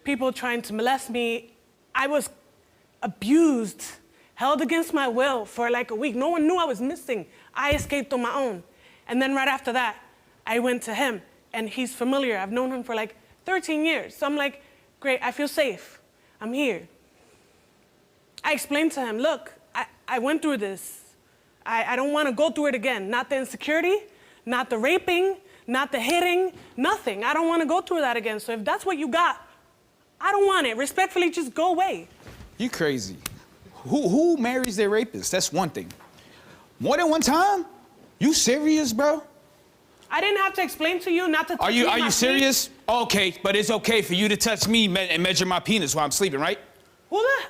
people trying to molest me. I was abused, held against my will for like a week. No one knew I was missing. I escaped on my own. And then right after that, I went to him, and he's familiar. I've known him for like 13 years. So I'm like, great, I feel safe. I'm here. I explained to him, look, I went through this. I don't want to go through it again. Not the insecurity, not the raping, not the hitting, nothing. I don't want to go through that again. So if that's what you got, I don't want it. Respectfully, just go away. You crazy. Who marries their rapist? That's one thing. More than one time? You serious, bro? I didn't have to explain to you not to touch Are you serious? Okay, but it's okay for you to touch me and measure my penis while I'm sleeping, right? Who the?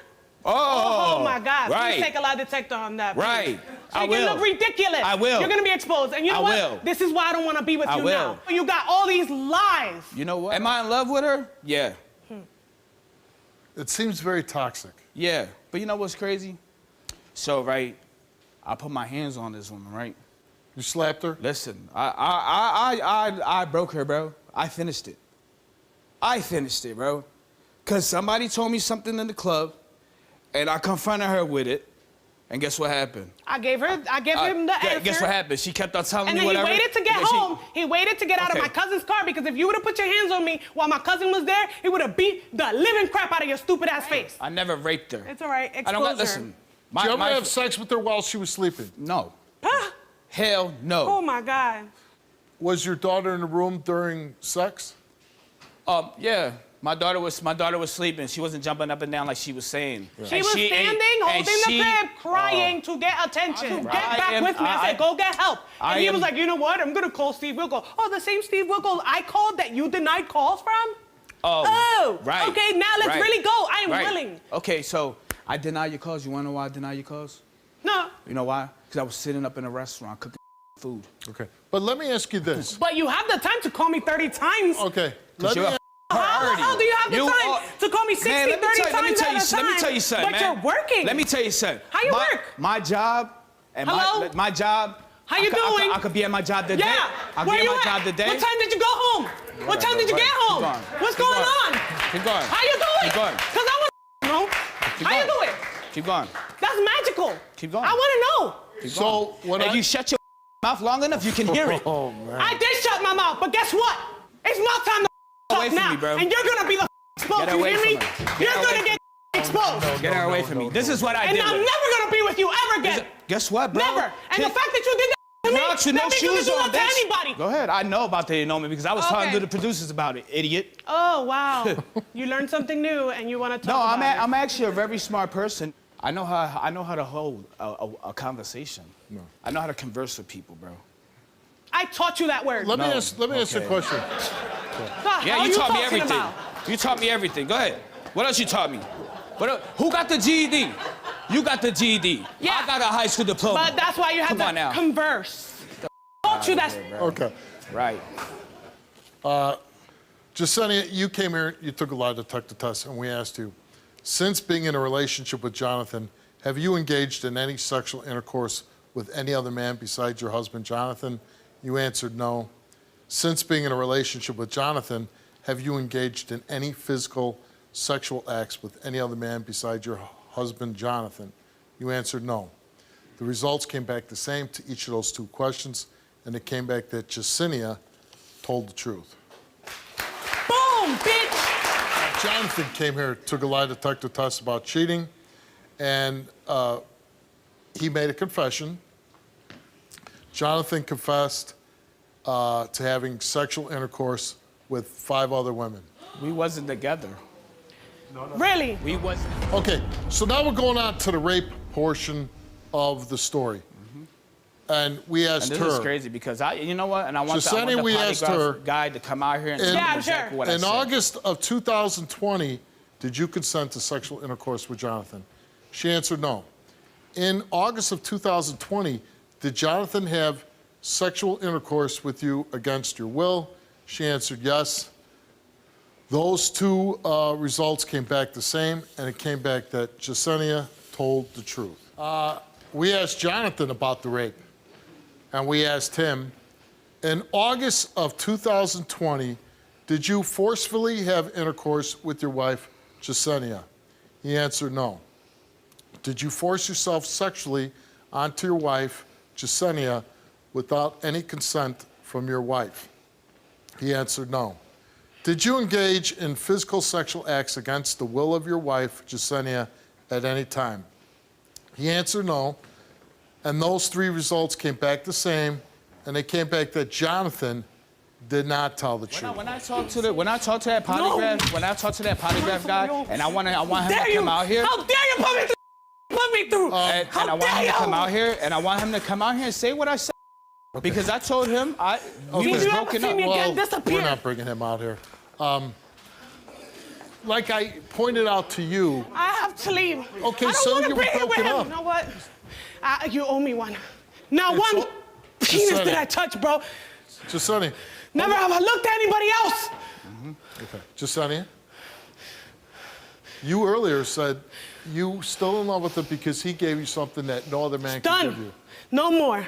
Oh, my God. right. Please take a lie detector on that. Please. Right. So I you will. can look ridiculous. I will. You're going to be exposed. And you know I what? will. This is why I don't want to be with I you will. now. You got all these lies. You know what? Am I in love with her? Yeah. It seems very toxic. Yeah. But you know what's crazy? So, right, I put my hands on this woman, right? You slapped her? Listen, I broke her, bro. I finished it, bro. Because somebody told me something in the club, and I confronted her with it, and guess what happened? I gave him the answer. Guess what happened? She kept on telling and me then whatever. he waited to get home. He waited to get out of my cousin's car, because if you would have put your hands on me while my cousin was there, he would have beat the living crap out of your stupid ass face. I never raped her. It's all right. Exposure. I don't listen. Did you ever have sex with her while she was sleeping? No. Huh? Hell no. Oh my God. Was your daughter in the room during sex? Yeah. My daughter was sleeping. She wasn't jumping up and down like she was saying. She was standing, holding the crib, crying to get attention. Get back with me. I said, go get help. And he was like, you know what? I'm going to call Steve Wilkos. Oh, the same Steve Wilkos I called that you denied calls from? Oh, right. Okay, now let's really go. I am willing. Okay, so I deny your calls. You want to know why I deny your calls? No. You know why? Because I was sitting up in a restaurant cooking food. Okay. But let me ask you this. But you have the time to call me 30 times. Okay. How do you have the time to call me 60, 30 times at a time? Let me tell you something, but man. you're working. Let me tell you something. How you work? My job and Hello? my job. How you doing? I could be at my job today. Yeah. I could be at my job today. What time did you go home? What time did you get home? What's going on? Keep going. How you doing? Keep going. Because I want to know. How you doing? Keep going. That's magical. Keep going. I want to know. Keep going. If you shut your mouth long enough, you can hear it. Oh, man. I did shut my mouth, but guess what? It's my time to away talk now. from me, bro. And you're going to be the exposed. Get You away hear me? from her. You're going to get exposed. Get her away from me. This is what I did. And I'm never going to be with you ever again. Guess what, bro? Never. And the fact that you did that to me, Brought you no that means you can shoes do on, that to bitch. anybody. Go ahead. I know about the annulment because I was talking to the producers about it, idiot. Oh, wow. You learned something new and you want to talk about it. I'm actually a very smart person. I know how to hold a conversation. No. I know how to converse with people, bro. I taught you that word. Let me ask a question. Yeah, you taught me everything. You taught me everything. Go ahead. What else you taught me? Who got the GED? You got the GED. Yeah. I got a high school diploma. But that's why you have to converse. Taught you that. Okay. Right. Jasenia, you came here, you took a lie detector test, and we asked you, since being in a relationship with Jonathan, have you engaged in any sexual intercourse with any other man besides your husband, Jonathan? You answered no. Since being in a relationship with Jonathan, have you engaged in any physical sexual acts with any other man besides your husband, Jonathan? You answered no. The results came back the same to each of those 2 questions, and it came back that Jacinia told the truth. Boom, bitch! Jonathan came here, took a lie detector test about cheating, and he made a confession. Jonathan confessed to having sexual intercourse with 5 other women. We wasn't together. Really? We wasn't. Okay, so now we're going on to the rape portion of the story. And we asked And her. this is crazy because you know what? And I want the we asked her guy to come out here and tell me exactly what I in said. August of 2020, did you consent to sexual intercourse with Jonathan? She answered no. In August of 2020, did Jonathan have sexual intercourse with you against your will? She answered yes. Those 2 results came back the same, and it came back that Jacinia told the truth. We asked Jonathan about the rape, and we asked him, in August of 2020, did you forcefully have intercourse with your wife, Jacinia? He answered no. Did you force yourself sexually onto your wife, Jacinia, without any consent from your wife? He answered no. Did you engage in physical sexual acts against the will of your wife, Jacinia, at any time? He answered no, and those 3 results came back the same, and they came back that Jonathan did not tell the truth. When I talk to that polygraph guy, and I want him to come out here. How dare you put me through? And I want him to come out here, and I want him to come out here and say what I said. Okay. Because I told him we was broken up. We're not bringing him out here. Like I pointed out to you. I have to leave. Okay, so you were broken up. You know what? You owe me one. Now one penis did I touch, bro. Jacinia. Never have I looked at anybody else. Okay. Jacinia, you earlier said you still in love with him because he gave you something that no other man could give you. No more.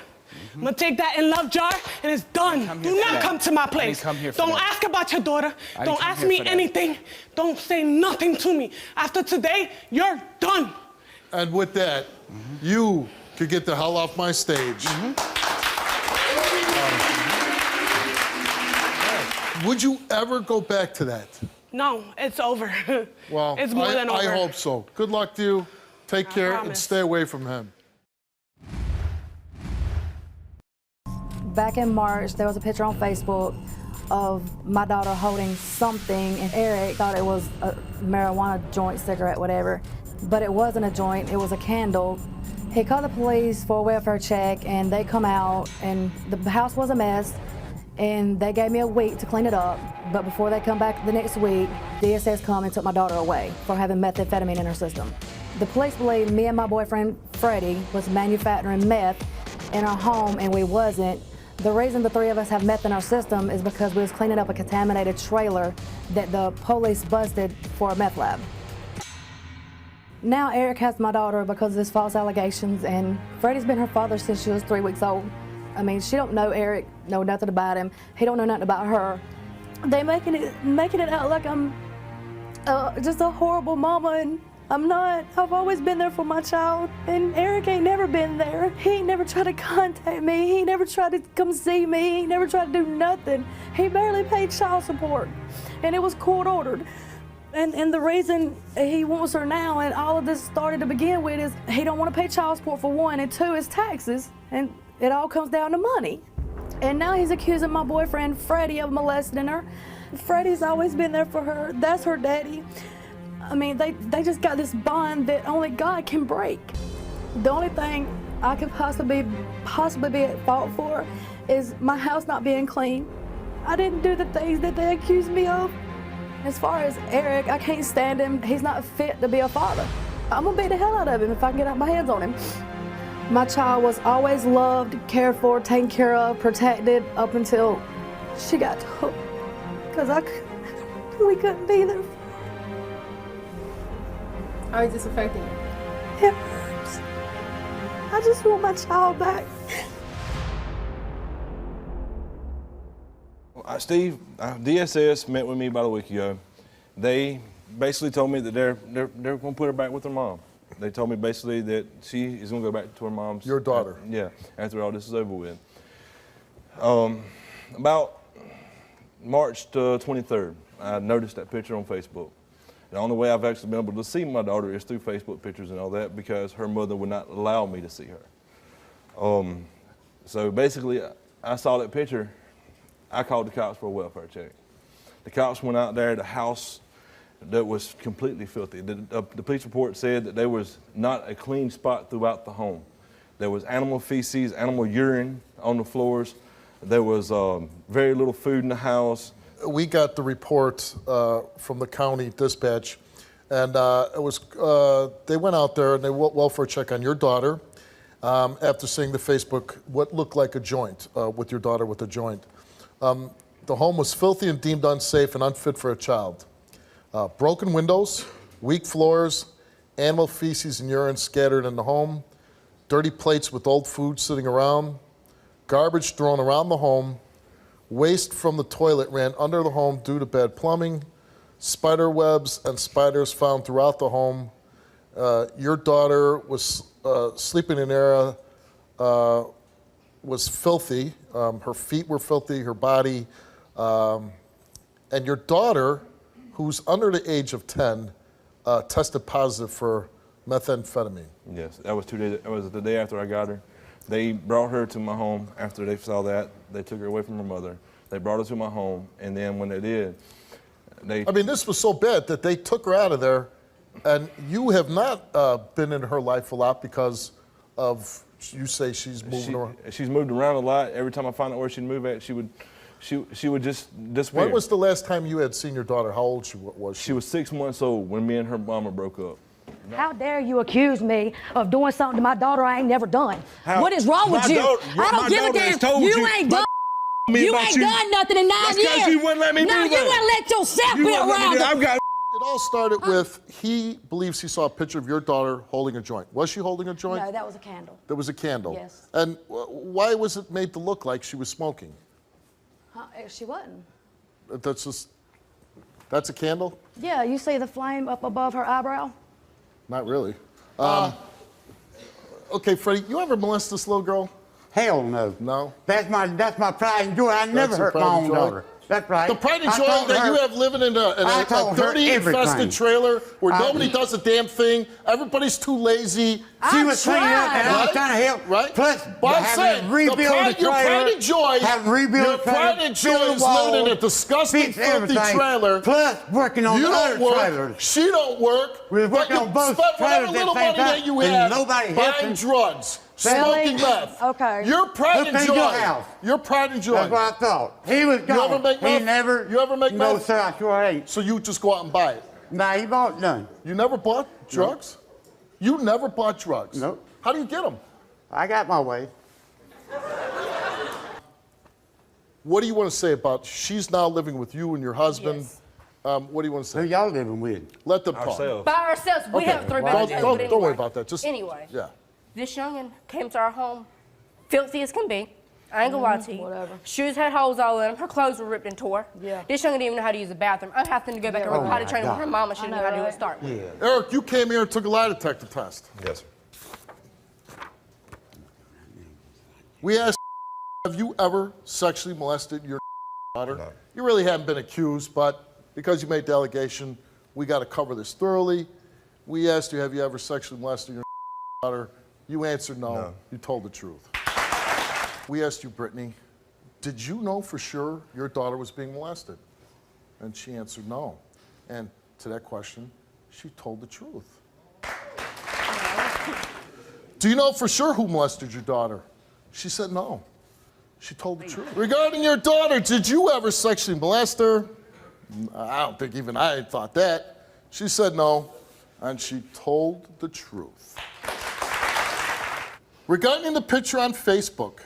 I'm gonna take that in love jar and it's done. Do not come to my place. Don't ask about your daughter. Don't ask me anything. Don't say nothing to me. After today, you're done. And with that, you could get the hell off my stage. Would you ever go back to that? No, it's over. Well, it's more than over. I hope so. Good luck to you. Take care and stay away from him. Back in March, there was a picture on Facebook of my daughter holding something, and Eric thought it was a marijuana joint, cigarette, whatever. But it wasn't a joint, it was a candle. He called the police for a welfare check, and they come out, and the house was a mess, and they gave me a week to clean it up. But before they come back the next week, DSS come and took my daughter away for having methamphetamine in her system. The police believe me and my boyfriend, Freddie, was manufacturing meth in our home, and we wasn't. The reason the 3 of us have meth in our system is because we was cleaning up a contaminated trailer that the police busted for a meth lab. Now Eric has my daughter because of his false allegations, and Freddie's been her father since she was 3 weeks old. I mean, she don't know Eric, know nothing about him. He don't know nothing about her. They making it out like I'm just a horrible mama, and I'm not. I've always been there for my child, and Eric ain't never been there. He ain't never tried to contact me. He never tried to come see me. He never tried to do nothing. He barely paid child support, and it was court ordered. And the reason he wants her now, and all of this started to begin with, is he don't want to pay child support for 1, and 2 is taxes, and it all comes down to money. And now he's accusing my boyfriend Freddie of molesting her. Freddie's always been there for her. That's her daddy. I mean, they just got this bond that only God can break. The only thing I could possibly be at fault for is my house not being clean. I didn't do the things that they accused me of. As far as Eric, I can't stand him. He's not fit to be a father. I'm gonna beat the hell out of him if I can get out my hands on him. My child was always loved, cared for, taken care of, protected up until she got took. Because we couldn't be there. How is this affecting you? It hurts. I just want my child back. Steve, DSS met with me about a week ago. They basically told me that they're going to put her back with her mom. They told me basically that she is going to go back to her mom's. Your daughter? Yeah, after all this is over with. About March 23rd, I noticed that picture on Facebook. The only way I've actually been able to see my daughter is through Facebook pictures and all that because her mother would not allow me to see her. So basically, I saw that picture. I called the cops for a welfare check. The cops went out there. The house that was completely filthy. The police report said that there was not a clean spot throughout the home. There was animal feces, animal urine on the floors. There was very little food in the house. We got the report from the county dispatch, and it was they went out there and they welfare check on your daughter after seeing the Facebook what looked like a joint with your daughter with a joint. The home was filthy and deemed unsafe and unfit for a child. Broken windows, weak floors, animal feces and urine scattered in the home, dirty plates with old food sitting around, garbage thrown around the home, waste from the toilet ran under the home due to bad plumbing, spider webs and spiders found throughout the home. Your daughter was sleeping in an area was filthy. Her feet were filthy, her body. And your daughter, who's under the age of 10, tested positive for methamphetamine. Yes, that was 2 days. That was the day after I got her. They brought her to my home after they saw that. They took her away from her mother. They brought her to my home, and then when they did, I mean, this was so bad that they took her out of there, and you have not been in her life a lot because of, you say she's moving around. She's moved around a lot. Every time I find out where she'd move at, she would just disappear. When was the last time you had seen your daughter? How old was she? She was 6 months old when me and her mama broke up. How dare you accuse me of doing something to my daughter I ain't never done? What is wrong with you? I don't give a damn. You ain't done. You ain't done nothing in 9 years. That's 'cause you wouldn't let me do that. No, you wouldn't let yourself be around. It all started with he believes he saw a picture of your daughter holding a joint. Was she holding a joint? No, that was a candle. There was a candle. Yes. And why was it made to look like she was smoking? She wasn't. That's a candle? Yeah, you see the flame up above her eyebrow? Not really. Okay, Freddie, you ever molest this little girl? Hell no. No? That's my pride and joy. I never hurt my own daughter. That's right. The pride and joy that you have living in a dirty, infested trailer where nobody does a damn thing. Everybody's too lazy. She was cleaning up and I was trying to help. Right? Plus, but I'm saying, rebuild the trailer. Your pride and joy, your pride and joy is living in a disgusting, filthy trailer. Plus, working on the other trailers. She don't work. We were working on both trailers at the same time. Little money that you have buying drugs. Smoking meth. Okay. Your pride and joy. Your pride and joy. That's what I thought. He was gone. You ever make meth? He never. You ever make meth? No, sir, I sure ain't. So you just go out and buy it? Nah, he bought none. You never bought drugs? You never bought drugs? Nope. How do you get them? I got my way. What do you want to say about she's now living with you and your husband? Yes. What do you want to say? Who y'all living with? Let them talk. By ourselves. We have 3 bedrooms. Don't worry about that. Just Anyway. Yeah. This youngin' came to our home, filthy as can be. I ain't gonna lie to you. Whatever. Shoes had holes all in them. Her clothes were ripped and tore. Yeah. This youngin' didn't even know how to use the bathroom. I'm having to go back and Oh potty my train with God. her mama. She didn't know how to do it right? to start with. Yeah. Eric, you came here and took a lie detector test. Yes. We asked, have you ever sexually molested your daughter? No. You really haven't been accused, but because you made the allegation, we got to cover this thoroughly. We asked you, have you ever sexually molested your daughter? You answered no. You told the truth. We asked you, Brittany, did you know for sure your daughter was being molested? And she answered no. And to that question, she told the truth. Do you know for sure who molested your daughter? She said no. She told the truth. Regarding your daughter, did you ever sexually molest her? I don't think even I thought that. She said no, and she told the truth. Regarding the picture on Facebook,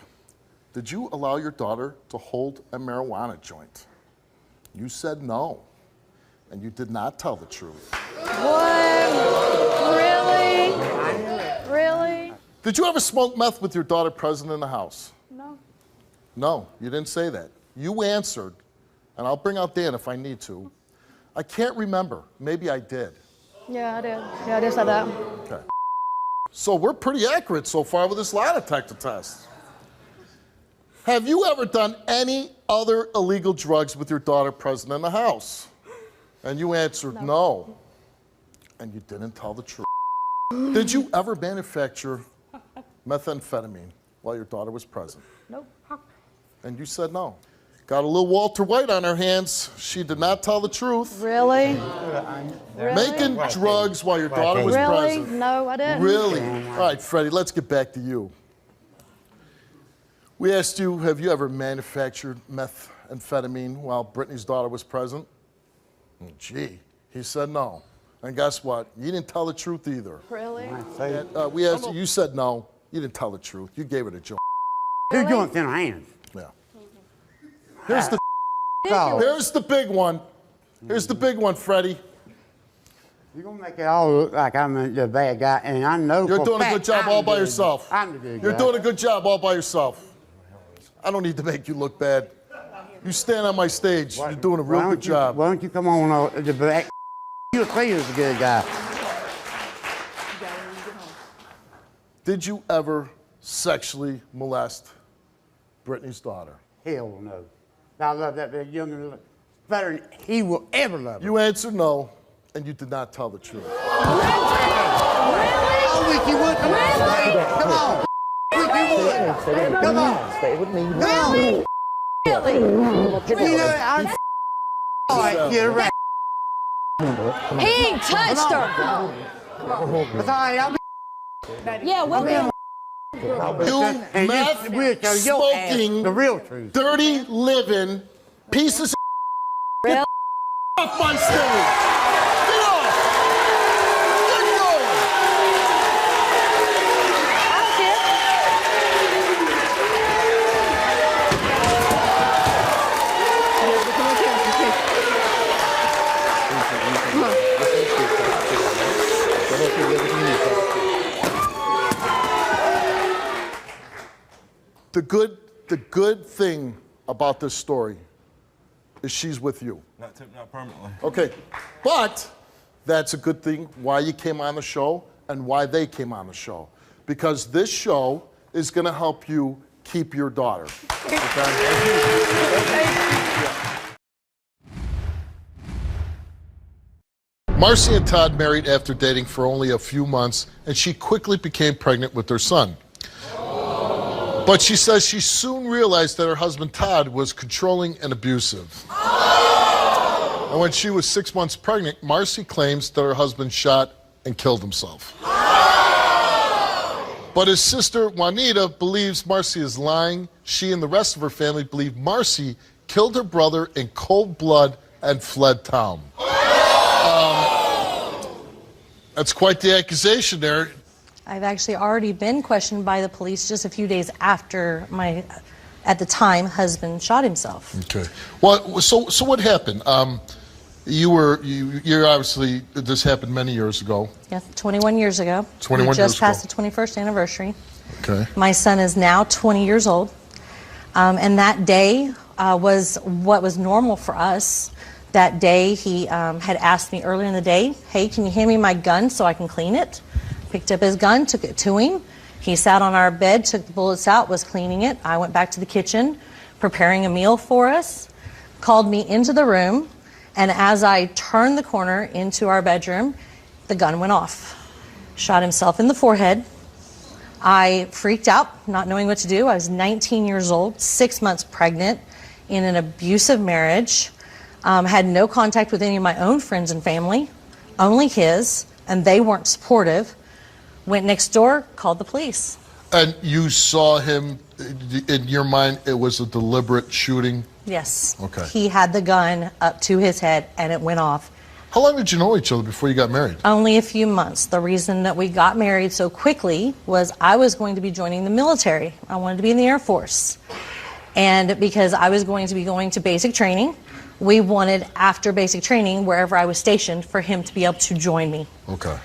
did you allow your daughter to hold a marijuana joint? You said no, and you did not tell the truth. What? Really? Really? Did you ever smoke meth with your daughter present in the house? No. No, you didn't say that. You answered, and I'll bring out Dan if I need to. I can't remember. Maybe I did. Yeah, I did. Yeah, I did say that. Okay. So we're pretty accurate so far with this lie detector test. Have you ever done any other illegal drugs with your daughter present in the house? And you answered no. And you didn't tell the truth. Did you ever manufacture methamphetamine while your daughter was present? Nope. And you said no. Got a little Walter White on her hands. She did not tell the truth. Really? Making drugs while your daughter was Really? present. No, I didn't. Really? All right, Freddie, let's get back to you. We asked you, have you ever manufactured methamphetamine while Brittany's daughter was present? Gee, he said no. And guess what? You didn't tell the truth either. Really? And, we asked you, you said no. You didn't tell the truth. You gave it a joint. Two joints in her hands. Yeah. Here's the big one. Here's the big one, Freddie. You're going to make it all look like I'm the bad guy, and I know You're for doing a fact good job I'm all by the- yourself. I'm the good You're guy. doing a good job all by yourself. I don't need to make you look bad. You stand on my stage. You're doing a real good job. Why don't you come on the back? You'll see who's a good guy. Did you ever sexually molest Brittany's daughter? Hell no. I love that big young better than he will ever love her. You answered no, and you did not tell the truth. I wish you would. Come on. Wish you would. Come on. Stay with me. Come on. Really? You know, I'm all right, get it right. He ain't touched her. That's all right, I'll be Yeah, we'll be. You meth-smoking, the real truth. dirty living pieces of Really? off my stage. Get off. Get going. The good thing about this story is she's with you. Not permanently. Okay, but that's a good thing why you came on the show and why they came on the show. Because this show is gonna help you keep your daughter. Marcy and Todd married after dating for only a few months, and she quickly became pregnant with their son. But she says she soon realized that her husband Todd was controlling and abusive. And when she was 6 months pregnant, Marcy claims that her husband shot and killed himself. But his sister Juanita believes Marcy is lying. She and the rest of her family believe Marcy killed her brother in cold blood and fled town. That's quite the accusation there. I've actually already been questioned by the police just a few days after my, at the time, husband shot himself. Okay. Well, so what happened? You're obviously, this happened many years ago. Yes, 21 years ago. 21 we years just passed ago. the 21st anniversary. Okay. My son is now 20 years old. And that day was what was normal for us. That day he had asked me earlier in the day, hey, can you hand me my gun so I can clean it? Picked up his gun, took it to him. He sat on our bed, took the bullets out, was cleaning it. I went back to the kitchen, preparing a meal for us, called me into the room, and as I turned the corner into our bedroom, the gun went off. Shot himself in the forehead. I freaked out, not knowing what to do. I was 19 years old, 6 months pregnant, in an abusive marriage, had no contact with any of my own friends and family, only his, and they weren't supportive. Went next door, called the police. And you saw him, in your mind, it was a deliberate shooting? Yes. Okay. He had the gun up to his head and it went off. How long did you know each other before you got married? Only a few months. The reason that we got married so quickly was I was going to be joining the military. I wanted to be in the Air Force. And because I was going to be going to basic training, we wanted, after basic training, wherever I was stationed, for him to be able to join me. Okay.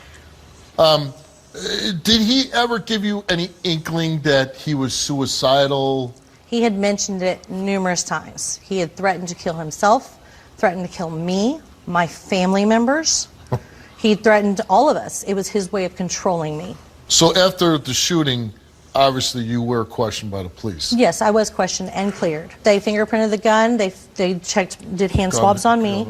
Did he ever give you any inkling that he was suicidal? He had mentioned it numerous times. He had threatened to kill himself, threatened to kill me, my family members. He threatened all of us. It was his way of controlling me. So after the shooting, obviously you were questioned by the police. Yes, I was questioned and cleared. They fingerprinted the gun. They checked, did hand swabs on me.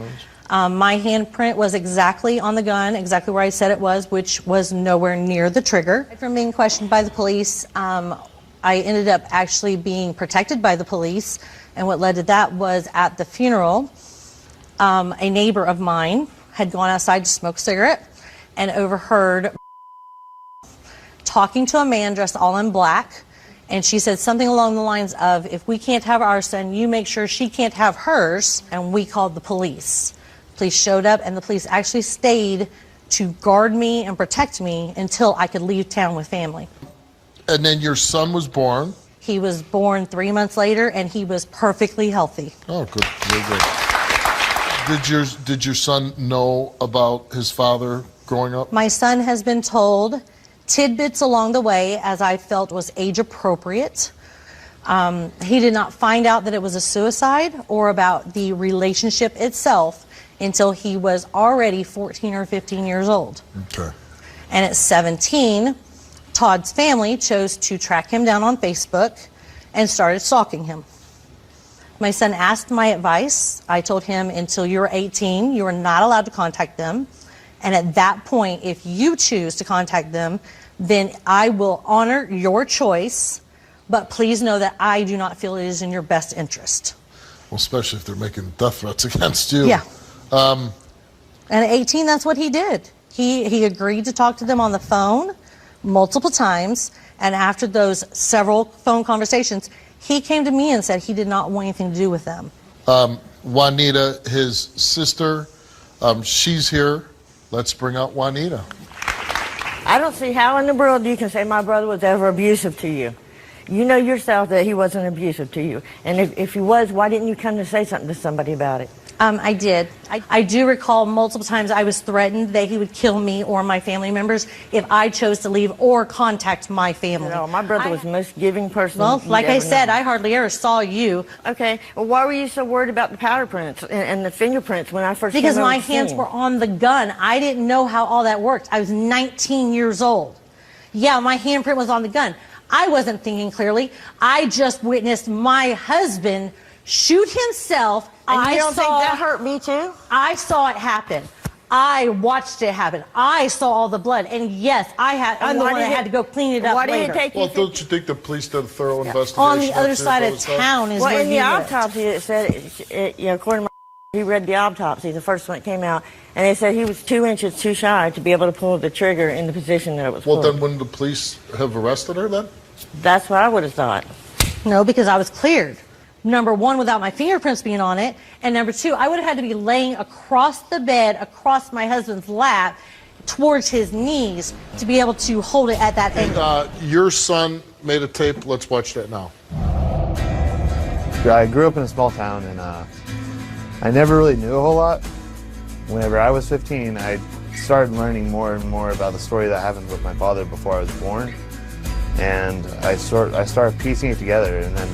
My handprint was exactly on the gun, exactly where I said it was, which was nowhere near the trigger. From being questioned by the police, I ended up actually being protected by the police. And what led to that was at the funeral, a neighbor of mine had gone outside to smoke a cigarette and overheard talking to a man dressed all in black, and she said something along the lines of, if we can't have our son, you make sure she can't have hers, and we called the police. Police showed up, and the police actually stayed to guard me and protect me until I could leave town with family. And then your son was born? He was born 3 months later, and he was perfectly healthy. Oh, good, very good. Did your son know about his father growing up? My son has been told tidbits along the way, as I felt was age appropriate. He did not find out that it was a suicide or about the relationship itself until he was already 14 or 15 years old. Okay. And at 17, Todd's family chose to track him down on Facebook and started stalking him. My son asked my advice. I told him, until you're 18, you are not allowed to contact them. And at that point, if you choose to contact them, then I will honor your choice, but please know that I do not feel it is in your best interest. Well, especially if they're making death threats against you. Yeah. And at 18, that's what he did. He agreed to talk to them on the phone multiple times, and after those several phone conversations, he came to me and said he did not want anything to do with them. Juanita, his sister, she's here. Let's bring out Juanita. I don't see how in the world you can say my brother was ever abusive to you. You know yourself that he wasn't abusive to you. And if he was, why didn't you come to say something to somebody about it? I did. I do recall multiple times I was threatened that he would kill me or my family members if I chose to leave or contact my family. No, my brother was the most giving person. Well, like I said, I hardly ever saw you. Okay, well, why were you so worried about the powder prints and the fingerprints when I first Because came my on the hands scene? were on the gun. I didn't know how all that worked. I was 19 years old. Yeah, my handprint was on the gun. I wasn't thinking clearly. I just witnessed my husband shoot himself. And you don't think that hurt me too? I saw it happen. I watched it happen. I saw all the blood. And yes, I'm the one that had to go clean it up later. Well, don't you think the police did a thorough investigation? On the other side of town is where in he the lived. autopsy it said, according to he read the autopsy, the first one that came out, and they said he was 2 inches too shy to be able to pull the trigger in the position that it was pulled. Well, then wouldn't the police have arrested her then? That's what I would have thought. No, because I was cleared. Number one, without my fingerprints being on it. And number two, I would have had to be laying across the bed, across my husband's lap, towards his knees, to be able to hold it at that angle. Your son made a tape. Let's watch that now. I grew up in a small town, and I never really knew a whole lot. Whenever I was 15, I started learning more and more about the story that happened with my father before I was born. And I started piecing it together, and then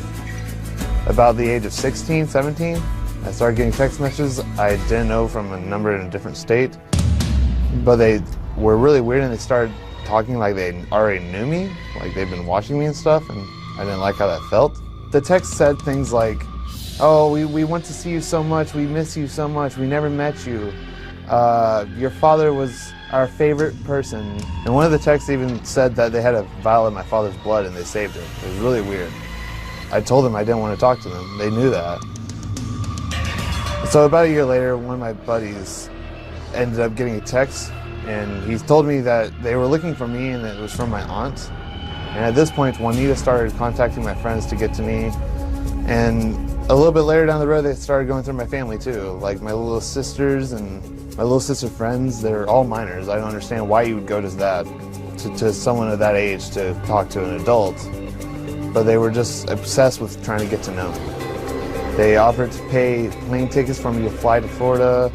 about the age of 16, 17, I started getting text messages I didn't know from a number in a different state. But they were really weird, and they started talking like they already knew me, like they'd been watching me and stuff, and I didn't like how that felt. The text said things like, oh, we want to see you so much, we miss you so much, we never met you. Your father was our favorite person. And one of the texts even said that they had a vial of my father's blood and they saved it. It was really weird. I told them I didn't want to talk to them. They knew that. So about a year later, one of my buddies ended up getting a text, and he told me that they were looking for me and it was from my aunt. And at this point, Juanita started contacting my friends to get to me. And a little bit later down the road, they started going through my family too. Like my little sisters and my little sister friends, they're all minors. I don't understand why you would go to that, to someone of that age to talk to an adult. But they were just obsessed with trying to get to know me. They offered to pay plane tickets for me to fly to Florida.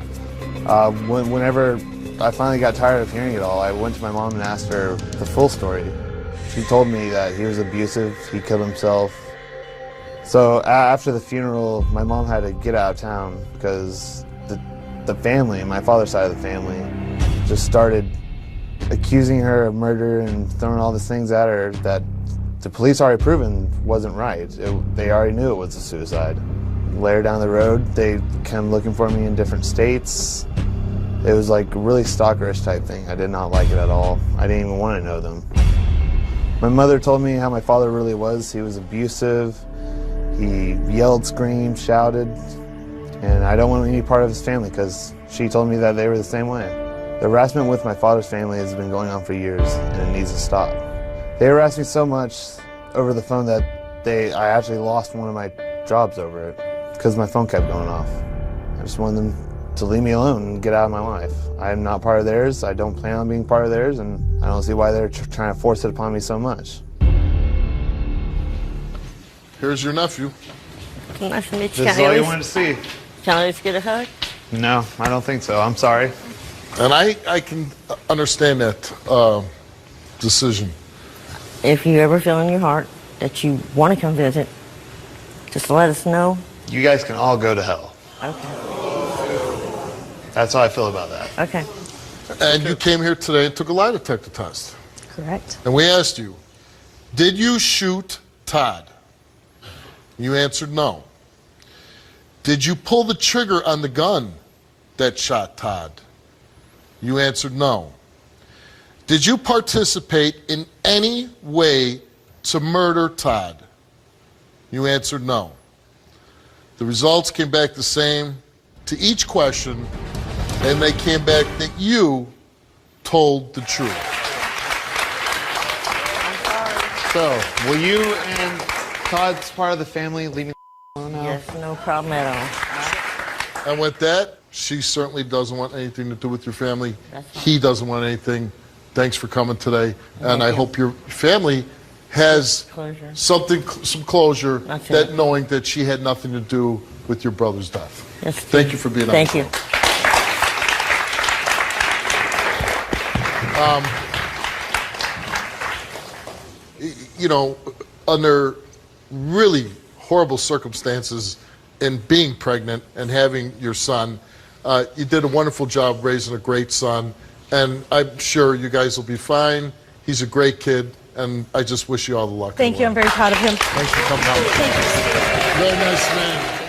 Whenever I finally got tired of hearing it all, I went to my mom and asked her the full story. She told me that he was abusive, he killed himself. So after the funeral, my mom had to get out of town because the family, my father's side of the family, just started accusing her of murder and throwing all these things at her that the police already proven wasn't right. They already knew it was a suicide. Later down the road, they came looking for me in different states. It was like a really stalkerish type thing. I did not like it at all. I didn't even want to know them. My mother told me how my father really was. He was abusive. He yelled, screamed, shouted, and I don't want any part of his family because she told me that they were the same way. The harassment with my father's family has been going on for years, and it needs to stop. They harassed me so much over the phone that I actually lost one of my jobs over it because my phone kept going off. I just wanted them to leave me alone and get out of my life. I am not part of theirs. I don't plan on being part of theirs, and I don't see why they're trying to force it upon me so much. Here's your nephew. Nice to meet you. This is all you wanted to see. Can I at least get a hug? No, I don't think so. I'm sorry. And I can understand that decision. If you ever feel in your heart that you want to come visit, just let us know. You guys can all go to hell. Okay. That's how I feel about that. Okay. And you came here today and took a lie detector test. Correct. And we asked you, did you shoot Todd? You answered no. Did you pull the trigger on the gun that shot Todd? You answered no. Did you participate in any way to murder Todd? You answered no. The results came back the same to each question, and they came back that you told the truth. So, will you and Todd's part of the family leave me alone now? Yes, no problem at all. And with that, she certainly doesn't want anything to do with your family. He doesn't want anything. Thanks for coming today. And I hope your family has some closure, that knowing that she had nothing to do with your brother's death. Yes, thank you for being on. Thank you. You know, under really horrible circumstances in being pregnant and having your son, you did a wonderful job raising a great son, and I'm sure you guys will be fine. He's a great kid, and I just wish you all the luck. Thank you. I'm very proud of him. Thanks for coming out. Thank you. Very nice man.